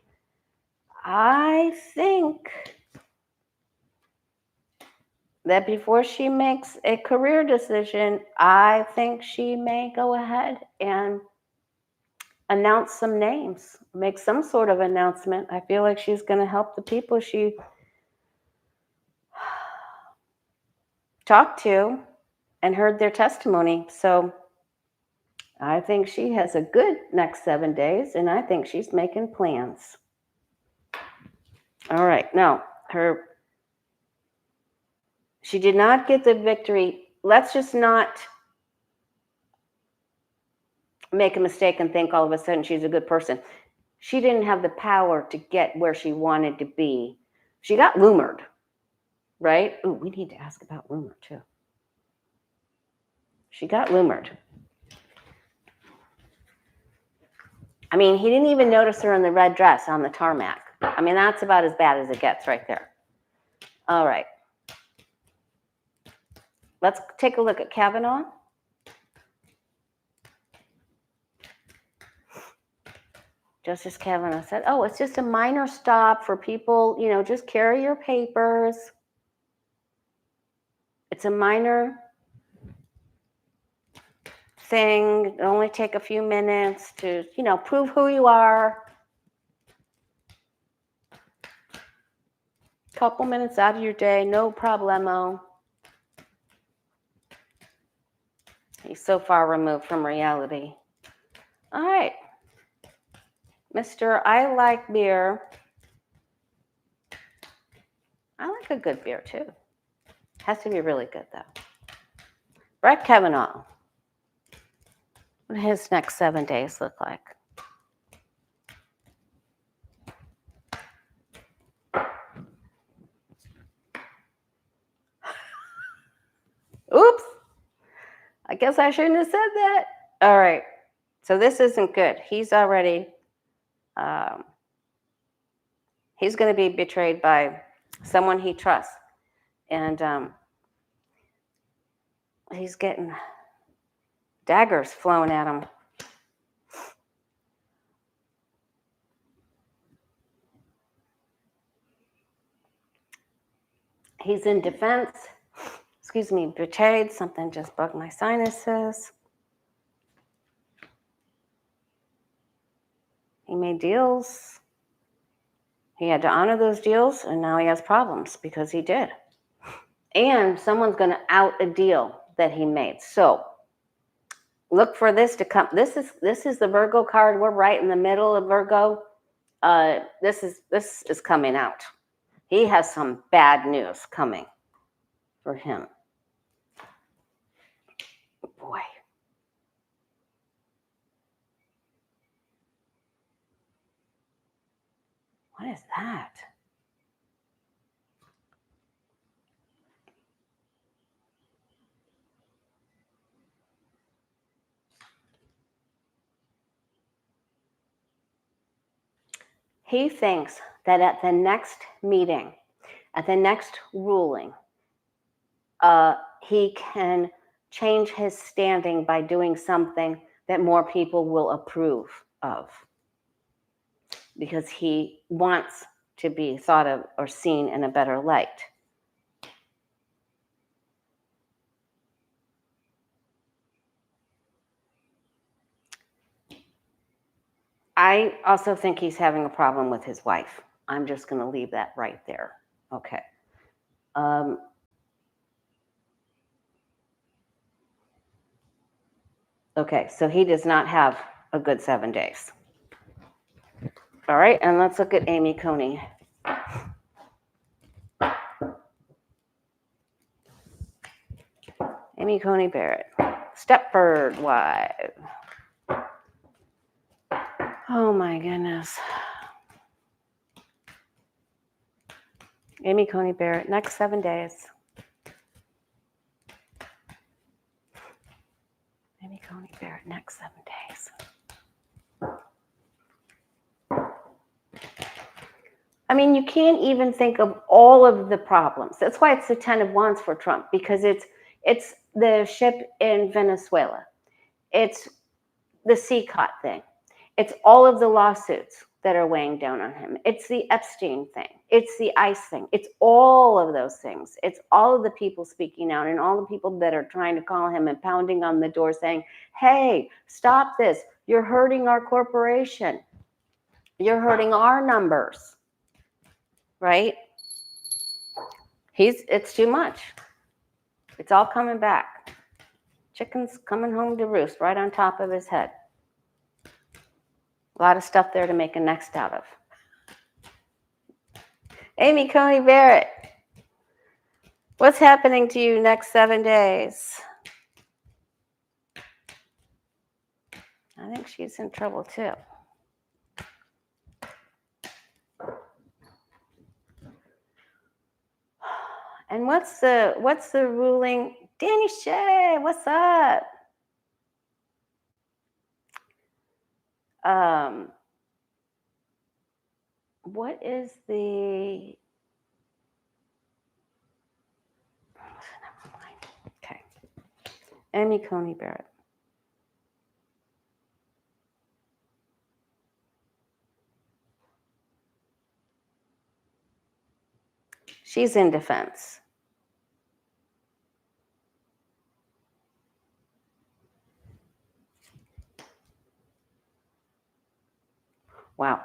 I think that before she makes a career decision, I think she may go ahead and announce some names, make some sort of announcement. I feel like she's going to help the people she talked to and heard their testimony. So I think she has a good next 7 days, and I think she's making plans. All right, now she did not get the victory. Let's just not make a mistake and think all of a sudden she's a good person. She didn't have the power to get where she wanted to be. She got rumored, right? Ooh, we need to ask about rumor too. She got rumored. I mean, he didn't even notice her in the red dress on the tarmac. I mean, that's about as bad as it gets right there. All right. Let's take a look at Kavanaugh. Justice Kavanaugh said, oh, it's just a minor stop for people, just carry your papers. It's a minor thing. It'll only take a few minutes to, prove who you are. Couple minutes out of your day, no problemo. He's so far removed from reality. All right. Mr. I like beer. I like a good beer too. Has to be really good though. Brett Kavanaugh. What do his next 7 days look like? Oops. I guess I shouldn't have said that. All right. So this isn't good. He's already, he's going to be betrayed by someone he trusts. And he's getting daggers flown at him. He's in defense. Excuse me, betrayed. Something just bugged my sinuses. He made deals. He had to honor those deals, and now he has problems because he did. And someone's going to out a deal that he made. So look for this to come. This is the Virgo card. We're right in the middle of Virgo. This is coming out. He has some bad news coming for him. Boy. What is that? He thinks that at the next meeting, at the next ruling, he can change his standing by doing something that more people will approve of, because he wants to be thought of or seen in a better light. I also think he's having a problem with his wife. I'm just going to leave that right there. Okay. Okay, so he does not have a good 7 days. All right, and let's look at Amy Coney. Amy Coney Barrett, Stepford wife. Oh my goodness. Amy Coney Barrett, next 7 days. Amy Coney Barrett, next 7 days. I mean, you can't even think of all of the problems. That's why it's the 10 of Wands for Trump, because it's the ship in Venezuela. It's the CCOT thing. It's all of the lawsuits that are weighing down on him. It's the Epstein thing. It's the ICE thing. It's all of those things. It's all of the people speaking out and all the people that are trying to call him and pounding on the door saying, hey, stop this. You're hurting our corporation. You're hurting our numbers. Right? It's too much. It's all coming back. Chicken's coming home to roost right on top of his head. A lot of stuff there to make a next out of. Amy Coney Barrett, what's happening to you next 7 days? I think she's in trouble too. And what's the ruling? Danny Shea, what's up? What is the... Okay. Amy Coney Barrett. She's in defense. Wow,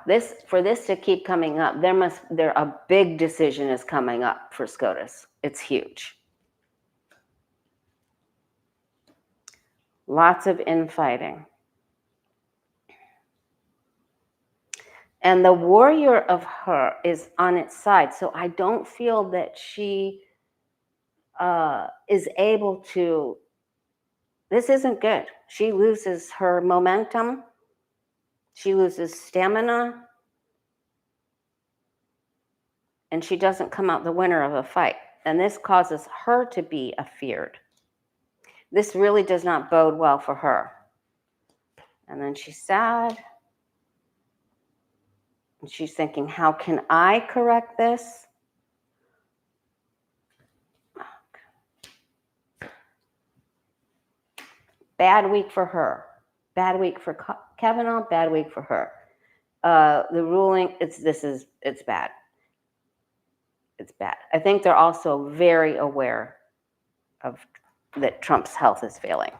for this to keep coming up, a big decision is coming up for SCOTUS. It's huge. Lots of infighting. And the warrior of her is on its side. So I don't feel that she is able to, this isn't good. She loses her momentum. She loses stamina. And she doesn't come out the winner of a fight. And this causes her to be afeared. This really does not bode well for her. And then she's sad. And she's thinking, how can I correct this? Bad week for her. Bad week for Kavanaugh, bad week for her. The ruling, it's bad. It's bad. I think they're also very aware of that Trump's health is failing.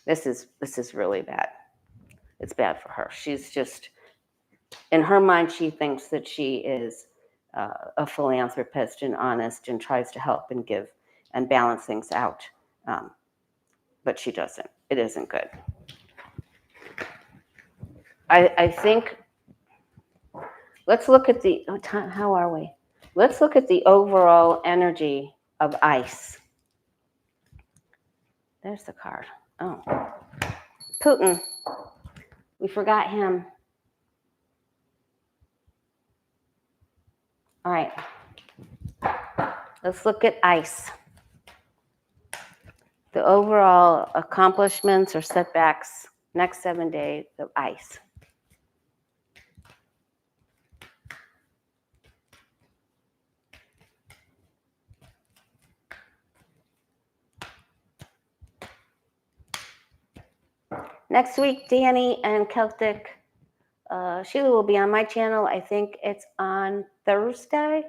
This is really bad. It's bad for her. She's just, in her mind, she thinks that she is a philanthropist and honest and tries to help and give and balance things out. But she doesn't. It isn't good. I think, let's look at how are we? Let's look at the overall energy of ICE. There's the card. Oh, Putin. We forgot him. All right. Let's look at ICE. The overall accomplishments or setbacks next 7 days of ICE. Next week, Danny and Celtic. Sheila will be on my channel. I think it's on Thursday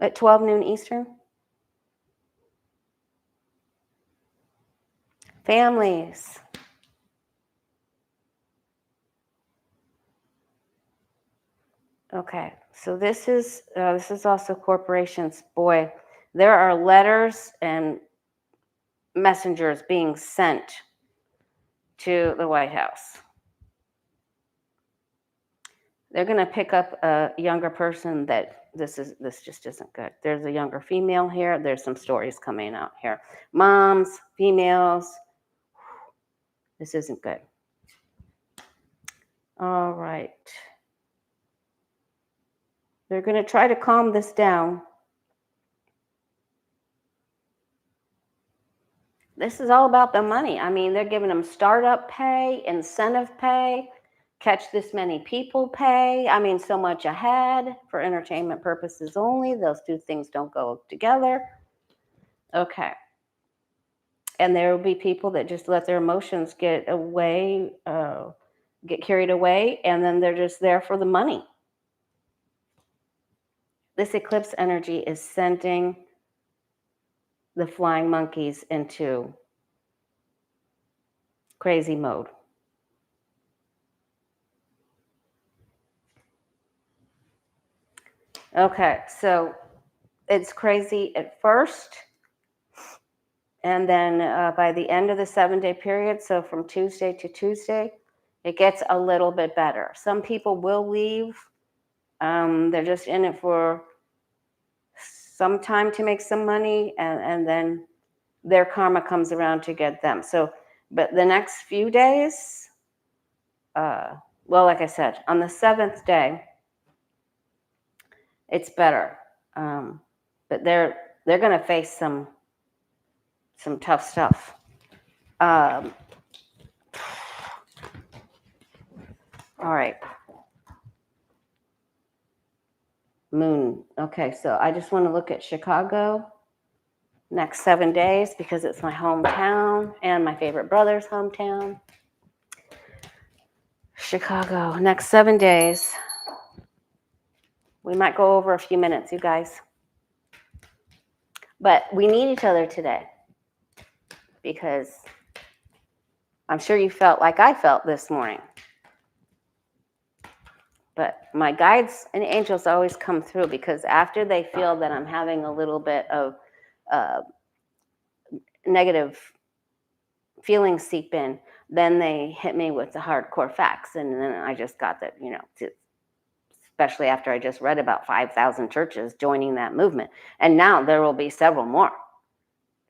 at 12 noon Eastern. Families. Okay, so this is also corporations. Boy, there are letters and messengers being sent to the White House. They're going to pick up a younger person that this just isn't good. There's a younger female here. There's some stories coming out here. Moms, females. This isn't good. All right. They're going to try to calm this down. This is all about the money. I mean, they're giving them startup pay, incentive pay, catch this many people pay. I mean, so much ahead for entertainment purposes only. Those two things don't go together. Okay. And there will be people that just let their emotions get carried away, and then they're just there for the money. This eclipse energy is sending the flying monkeys into crazy mode. Okay, so it's crazy at first, and then by the end of the 7-day period, so from Tuesday to Tuesday, it gets a little bit better. Some people will leave. They're just in it for some time to make some money, and then their karma comes around to get them. So, but the next few days, well, like I said, on the 7th day, it's better. But they're going to face some tough stuff. All right. Moon. Okay, so I just want to look at Chicago next 7 days because it's my hometown and my favorite brother's hometown. Chicago, next 7 days. We might go over a few minutes, you guys. But we need each other today because I'm sure you felt like I felt this morning. But my guides and angels always come through, because after they feel that I'm having a little bit of negative feelings seep in, then they hit me with the hardcore facts. And then I just got that, especially after I just read about 5,000 churches joining that movement. And now there will be several more,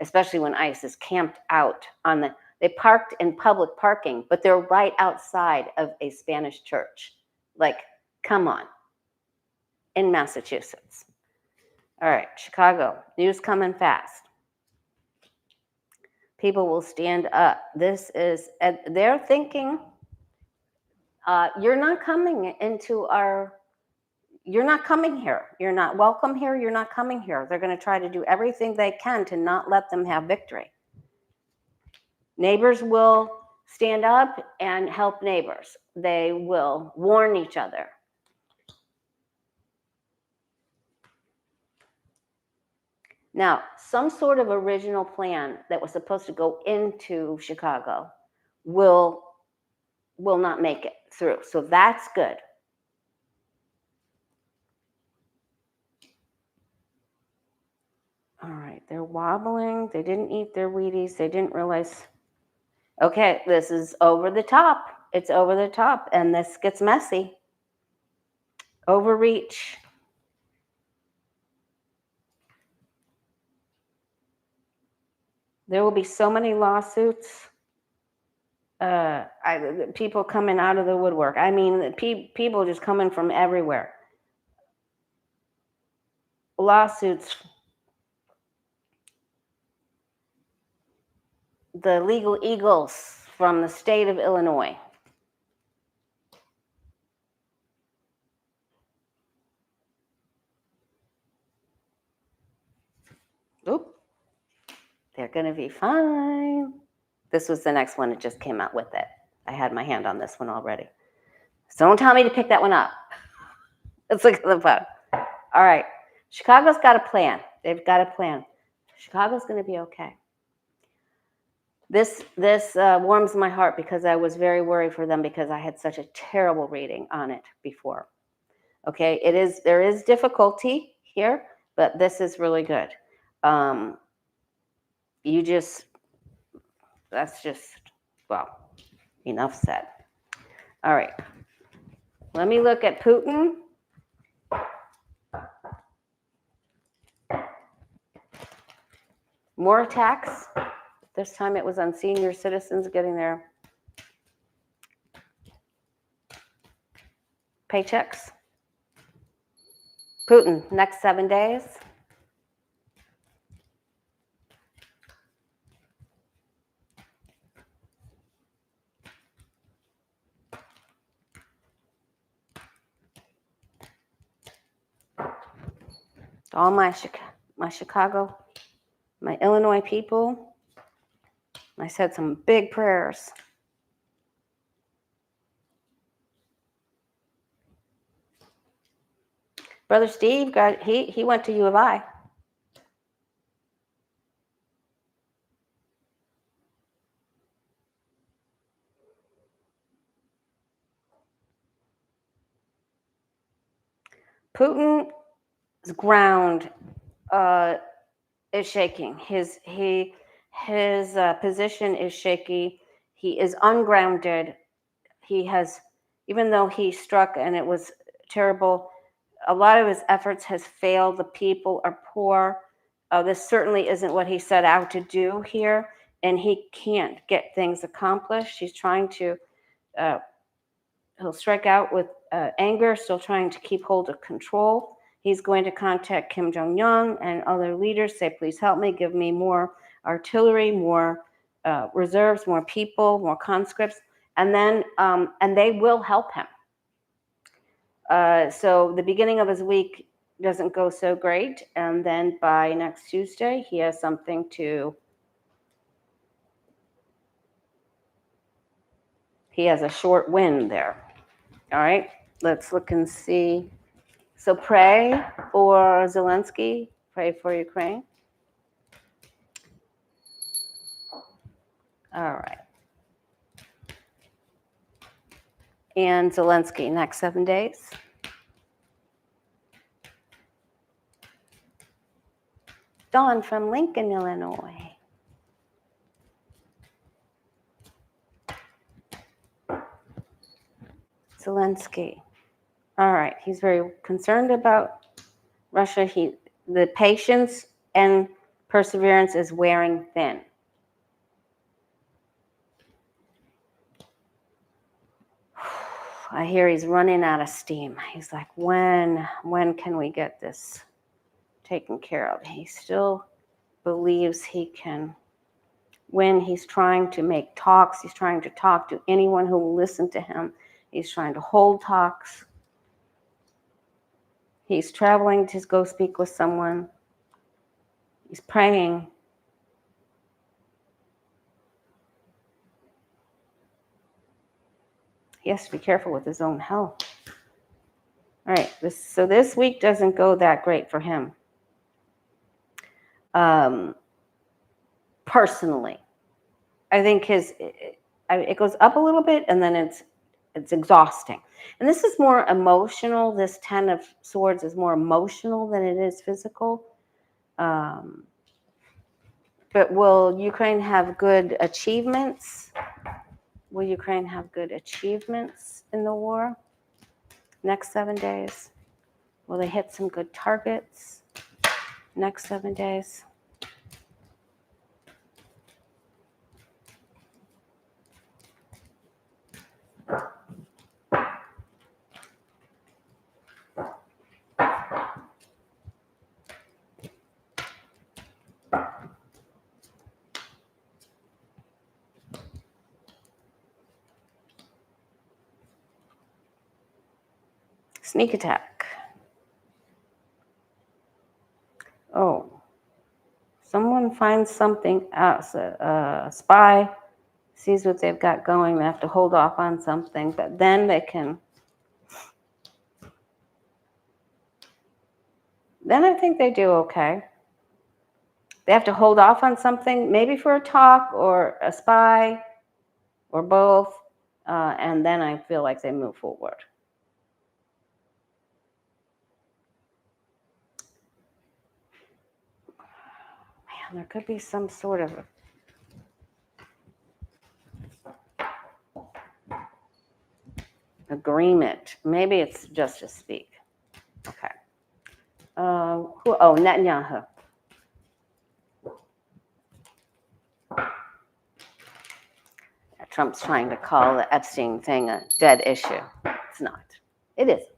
especially when ICE is camped out on they parked in public parking, but they're right outside of a Spanish church. Like, come on. In Massachusetts. All right, Chicago, news coming fast. People will stand up. They're thinking, you're not coming you're not coming here. You're not welcome here. You're not coming here. They're going to try to do everything they can to not let them have victory. Neighbors will stand up and help neighbors. They will warn each other. Now, some sort of original plan that was supposed to go into Chicago will not make it through. So that's good. All right, they're wobbling. They didn't eat their Wheaties. They didn't realize, okay, this is over the top. It's over the top, and this gets messy. Overreach. There will be so many lawsuits. People coming out of the woodwork. I mean, people just coming from everywhere. Lawsuits. The legal eagles from the state of Illinois. Oop. They're going to be fine. This was the next one that just came out with it. I had my hand on this one already. So don't tell me to pick that one up. Let's look at the phone. All right. Chicago's got a plan. They've got a plan. Chicago's going to be okay. This warms my heart, because I was very worried for them, because I had such a terrible reading on it before. Okay, there is difficulty here, but this is really good. That's just, well, enough said. All right, let me look at Putin. More attacks. This time it was on senior citizens getting their paychecks. Putin, next 7 days. All my Chicago, my Illinois people, I said some big prayers. Brother Steve he went to U of I. Putin's ground is shaking. His position is shaky. He is ungrounded. He has, even though he struck and it was terrible, a lot of his efforts has failed. The people are poor. This certainly isn't what he set out to do here, and he can't get things accomplished. He's trying to, he'll strike out with anger, still trying to keep hold of control. He's going to contact Kim Jong-un and other leaders, say, please help me, give me more artillery, more reserves, more people, more conscripts, and then and they will help him. So the beginning of his week doesn't go so great, and then by next Tuesday, he has something to, he has a short win there. All right, let's look and see. So pray for Zelensky, pray for Ukraine. All right. and Zelensky, next 7 days. Dawn from Lincoln, Illinois. Zelensky. All right, he's very concerned about Russia. The patience and perseverance is wearing thin. I hear he's running out of steam. He's like, when can we get this taken care of? He still believes he can win. He's trying to make talks. He's trying to talk to anyone who will listen to him. He's trying to hold talks. He's traveling to go speak with someone. He's praying. He has to be careful with his own health. All right, so this week doesn't go that great for him. Personally, I think it goes up a little bit and then it's exhausting. And this is more emotional. This 10 of Swords is more emotional than it is physical. But will Ukraine have good achievements? Will Ukraine have good achievements in the war? Next 7 days? Will they hit some good targets? Next 7 days? Sneak attack. Oh, someone finds something else. A spy sees what they've got going. They have to hold off on something, but then they can. Then I think they do okay. They have to hold off on something, maybe for a talk or a spy or both, and then I feel like they move forward. Man, there could be some sort of agreement. Maybe it's just to speak. Okay. Netanyahu. Trump's trying to call the Epstein thing a dead issue. It's not. It isn't.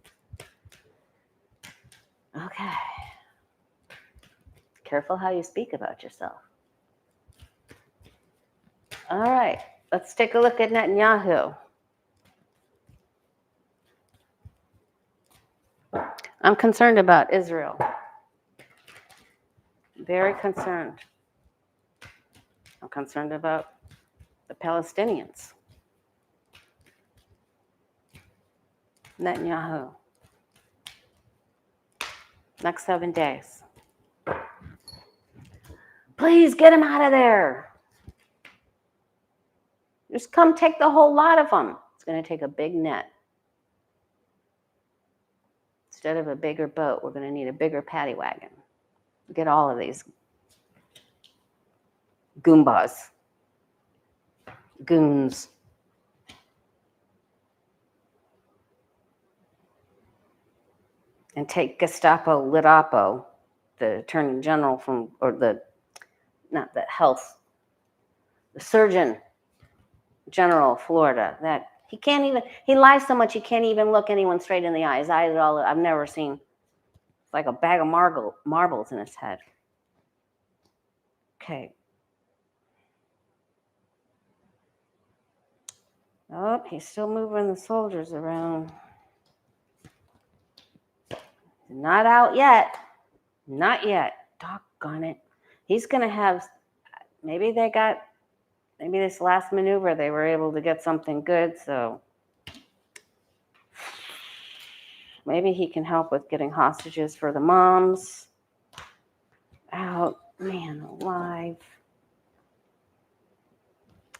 Okay. Careful how you speak about yourself. All right. Let's take a look at Netanyahu. I'm concerned about Israel. Very concerned. I'm concerned about the Palestinians. Netanyahu. Next 7 days. Please get him out of there. Just come take the whole lot of them. It's going to take a big net. Instead of a bigger boat, we're going to need a bigger paddy wagon. Get all of these goombas, goons. And take Gestapo Lidapo, the Attorney General the Surgeon General of Florida, that he lies so much he can't even look anyone straight in the eye. His eyes are all, I've never seen, it's like a bag of marbles in his head. Okay. Oh, he's still moving the soldiers around. Not out yet. Not yet. Doggone it. He's going to have, maybe this last maneuver, they were able to get something good, so maybe he can help with getting hostages for the moms out. Man alive.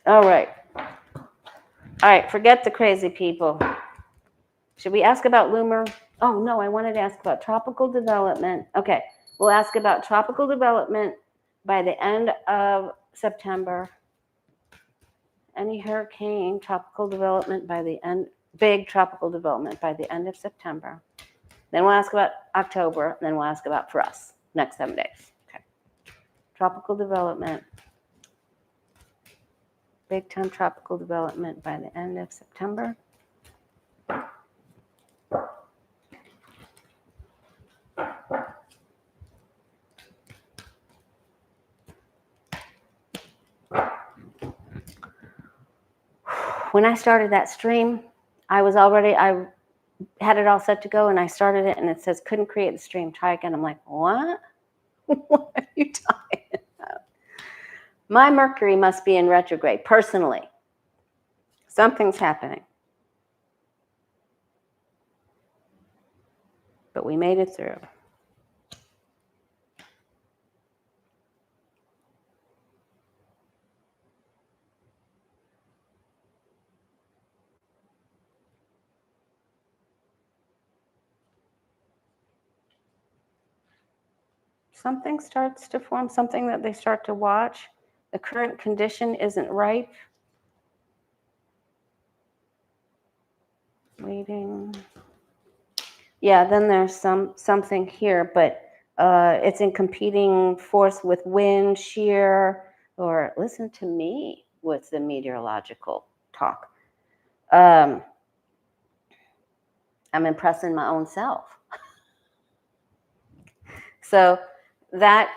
All right, forget the crazy people. Should we ask about Loomer? Oh, no, I wanted to ask about tropical development. Okay, we'll ask about tropical development by the end of September. Any hurricane tropical development by the end, big tropical development by the end of September. Then we'll ask about October, then we'll ask about for us, next 7 days. Okay. Tropical development, big time tropical development by the end of September. When I started that stream, I had it all set to go and I started it and it says couldn't create the stream, try again. I'm like, what? What are you talking about? My Mercury must be in retrograde, personally. Something's happening. But we made it through. Something starts to form, something that they start to watch. The current condition isn't ripe. Waiting. Yeah, then there's something here, but it's in competing force with wind, shear, or listen to me with the meteorological talk. I'm impressing my own self. So that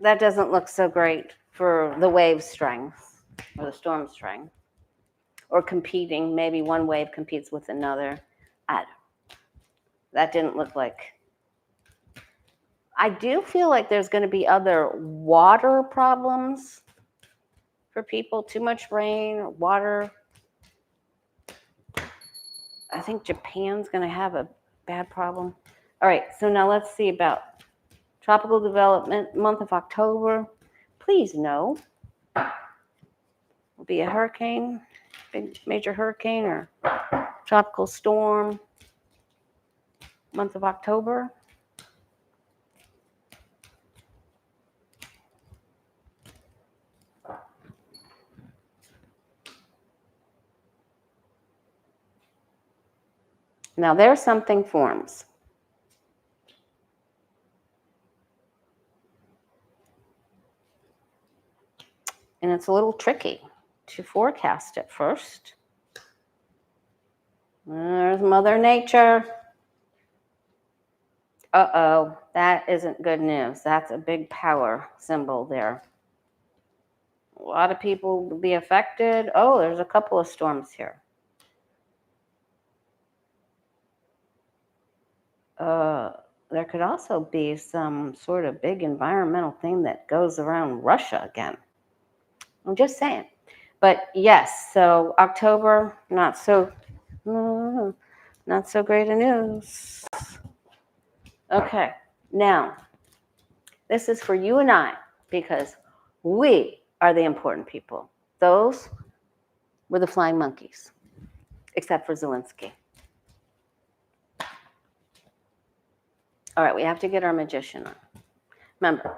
doesn't look so great for the wave strength or the storm strength, or competing. Maybe one wave competes with another. That didn't look like. I do feel like there's going to be other water problems for people. Too much rain, water. I think Japan's going to have a bad problem. All right, so now let's see about tropical development, month of October. Please no. Will be a hurricane, big major hurricane or tropical storm, month of October. Now there's something forms. And it's a little tricky to forecast at first. There's Mother Nature. Uh-oh, that isn't good news. That's a big power symbol there. A lot of people will be affected. Oh, there's a couple of storms here. There could also be some sort of big environmental thing that goes around Russia again. I'm just saying. But yes, so October, not so great a news. Okay, now, this is for you and I, because we are the important people. Those were the flying monkeys, except for Zelensky. All right, we have to get our magician on. Remember,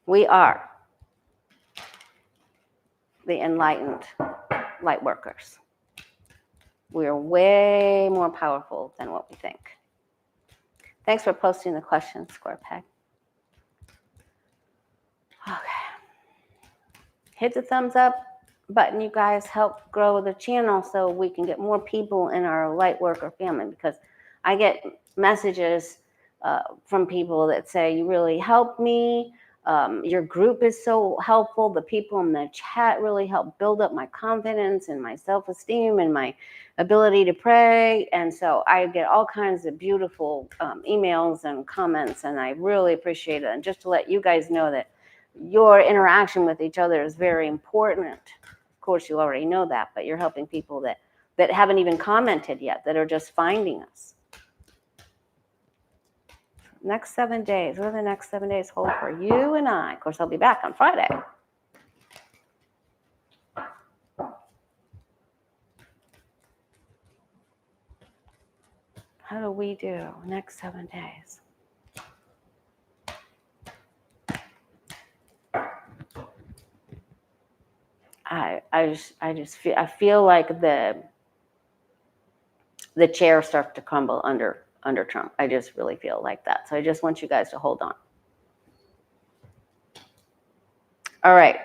we are the enlightened light workers. We are way more powerful than what we think. Thanks for posting the question, Square Peg. Okay. Hit the thumbs up button, you guys. Help grow the channel so we can get more people in our light worker family, because I get messages from people that say, you really helped me. Your group is so helpful. The people in the chat really help build up my confidence and my self-esteem and my ability to pray. And so I get all kinds of beautiful emails and comments, and I really appreciate it. And just to let you guys know that your interaction with each other is very important. Of course, you already know that, but you're helping people that haven't even commented yet, that are just finding us. Next 7 days. What do the next 7 days hold for you and I? Of course, I'll be back on Friday. How do we do next 7 days? I feel like the chair starts to crumble under Trump. I just really feel like that. So I just want you guys to hold on. All right.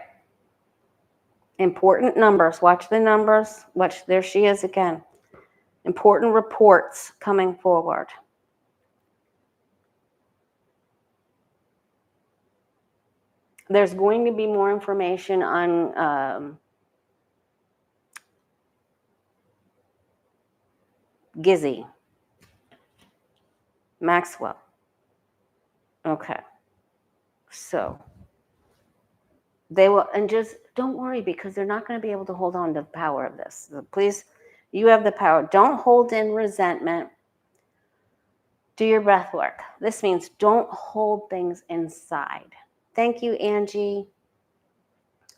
Important numbers. Watch the numbers. Watch, there she is again. Important reports coming forward. There's going to be more information on Gizzy, Maxwell. Okay. So they will, and just don't worry, because they're not going to be able to hold on to the power of this. So please, you have the power. Don't hold in resentment. Do your breath work. This means don't hold things inside. Thank you, Angie.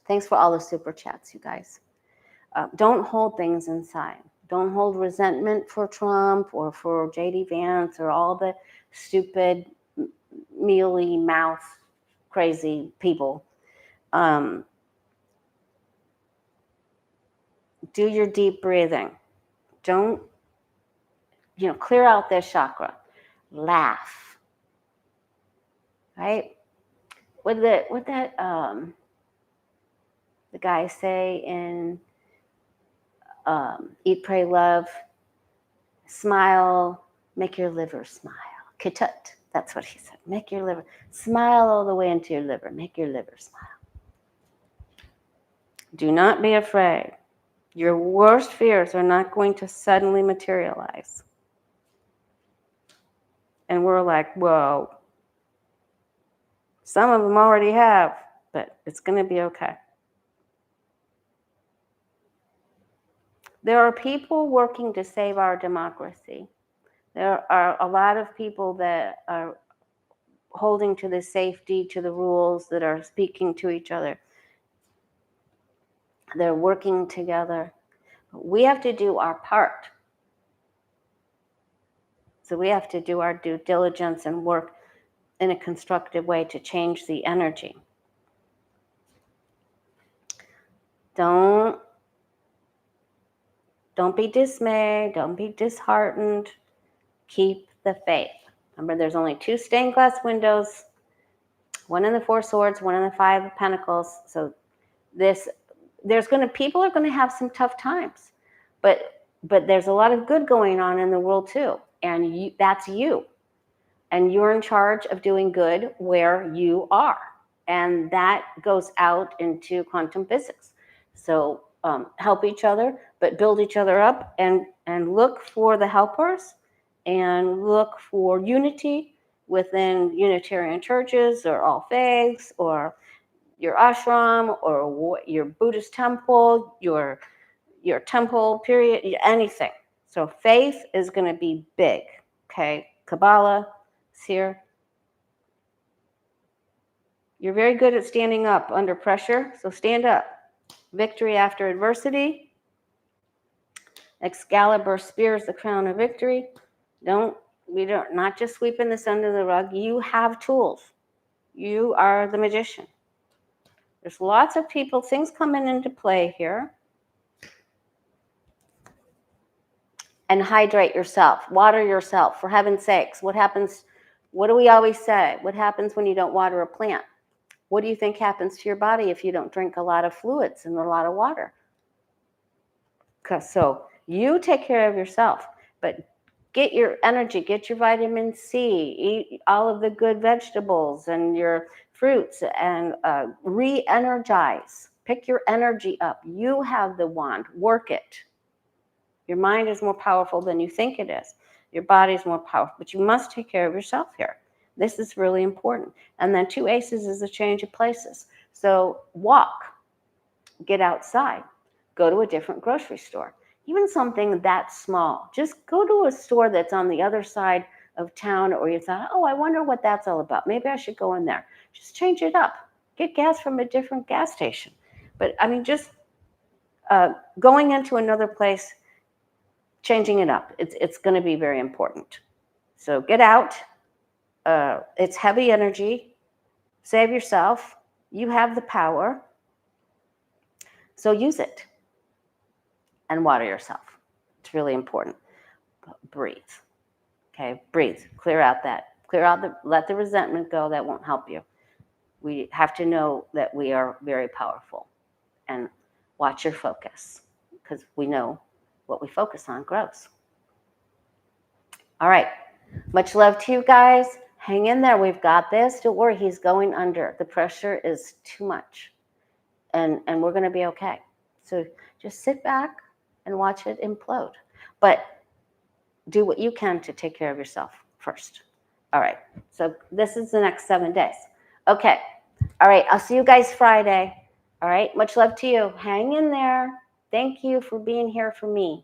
Thanks for all the super chats, you guys. Don't hold things inside. Don't hold resentment for Trump or for JD Vance or all the stupid, mealy mouth, crazy people. Do your deep breathing. Don't, clear out this chakra. Laugh. Right? What that the guy say in Eat, Pray, Love? Smile, make your liver smile. Ketut, that's what he said. Make your liver smile all the way into your liver. Make your liver smile. Do not be afraid. Your worst fears are not going to suddenly materialize. And we're like, whoa. Some of them already have, but it's going to be okay. There are people working to save our democracy. There are a lot of people that are holding to the safety, to the rules, that are speaking to each other. They're working together. We have to do our part. So we have to do our due diligence and work in a constructive way to change the energy. Don't be dismayed. Don't be disheartened. Keep the faith. Remember, there's only 2 stained glass windows, one in the 4 swords, one in the 5 of pentacles. So people are going to have some tough times, but there's a lot of good going on in the world too. And that's you. And you're in charge of doing good where you are. And that goes out into quantum physics. So help each other, but build each other up, and look for the helpers, and look for unity within Unitarian churches or all faiths, or your ashram, or your Buddhist temple, your temple, period, anything. So faith is going to be big, okay? Kabbalah is here. You're very good at standing up under pressure, so stand up. Victory after adversity. Excalibur spear is the crown of victory. Not just sweeping this under the rug. You have tools. You are the magician. There's lots of people, things coming into play here. And hydrate yourself, water yourself, for heaven's sakes. What do we always say? What happens when you don't water a plant? What do you think happens to your body if you don't drink a lot of fluids and a lot of water? So you take care of yourself, but get your energy, get your vitamin C, eat all of the good vegetables and your fruits, and re-energize. Pick your energy up. You have the wand. Work it. Your mind is more powerful than you think it is. Your body is more powerful, but you must take care of yourself here. This is really important. And then 2 aces is a change of places. So walk, get outside, go to a different grocery store. Even something that small. Just go to a store that's on the other side of town, or you thought, oh, I wonder what that's all about. Maybe I should go in there. Just change it up. Get gas from a different gas station. But I mean, just going into another place changing it up. It's going to be very important. So get out. It's heavy energy. Save yourself. You have the power. So use it. And water yourself. It's really important. Breathe. Okay, breathe. Clear out, let the resentment go. That won't help you. We have to know that we are very powerful. And watch your focus, because we know what we focus on grows. All right. Much love to you guys. Hang in there. We've got this. Don't worry. He's going under. The pressure is too much. And we're going to be okay. So just sit back and watch it implode. But do what you can to take care of yourself first. All right. So this is the next 7 days. Okay. All right. I'll see you guys Friday. All right. Much love to you. Hang in there. Thank you for being here for me.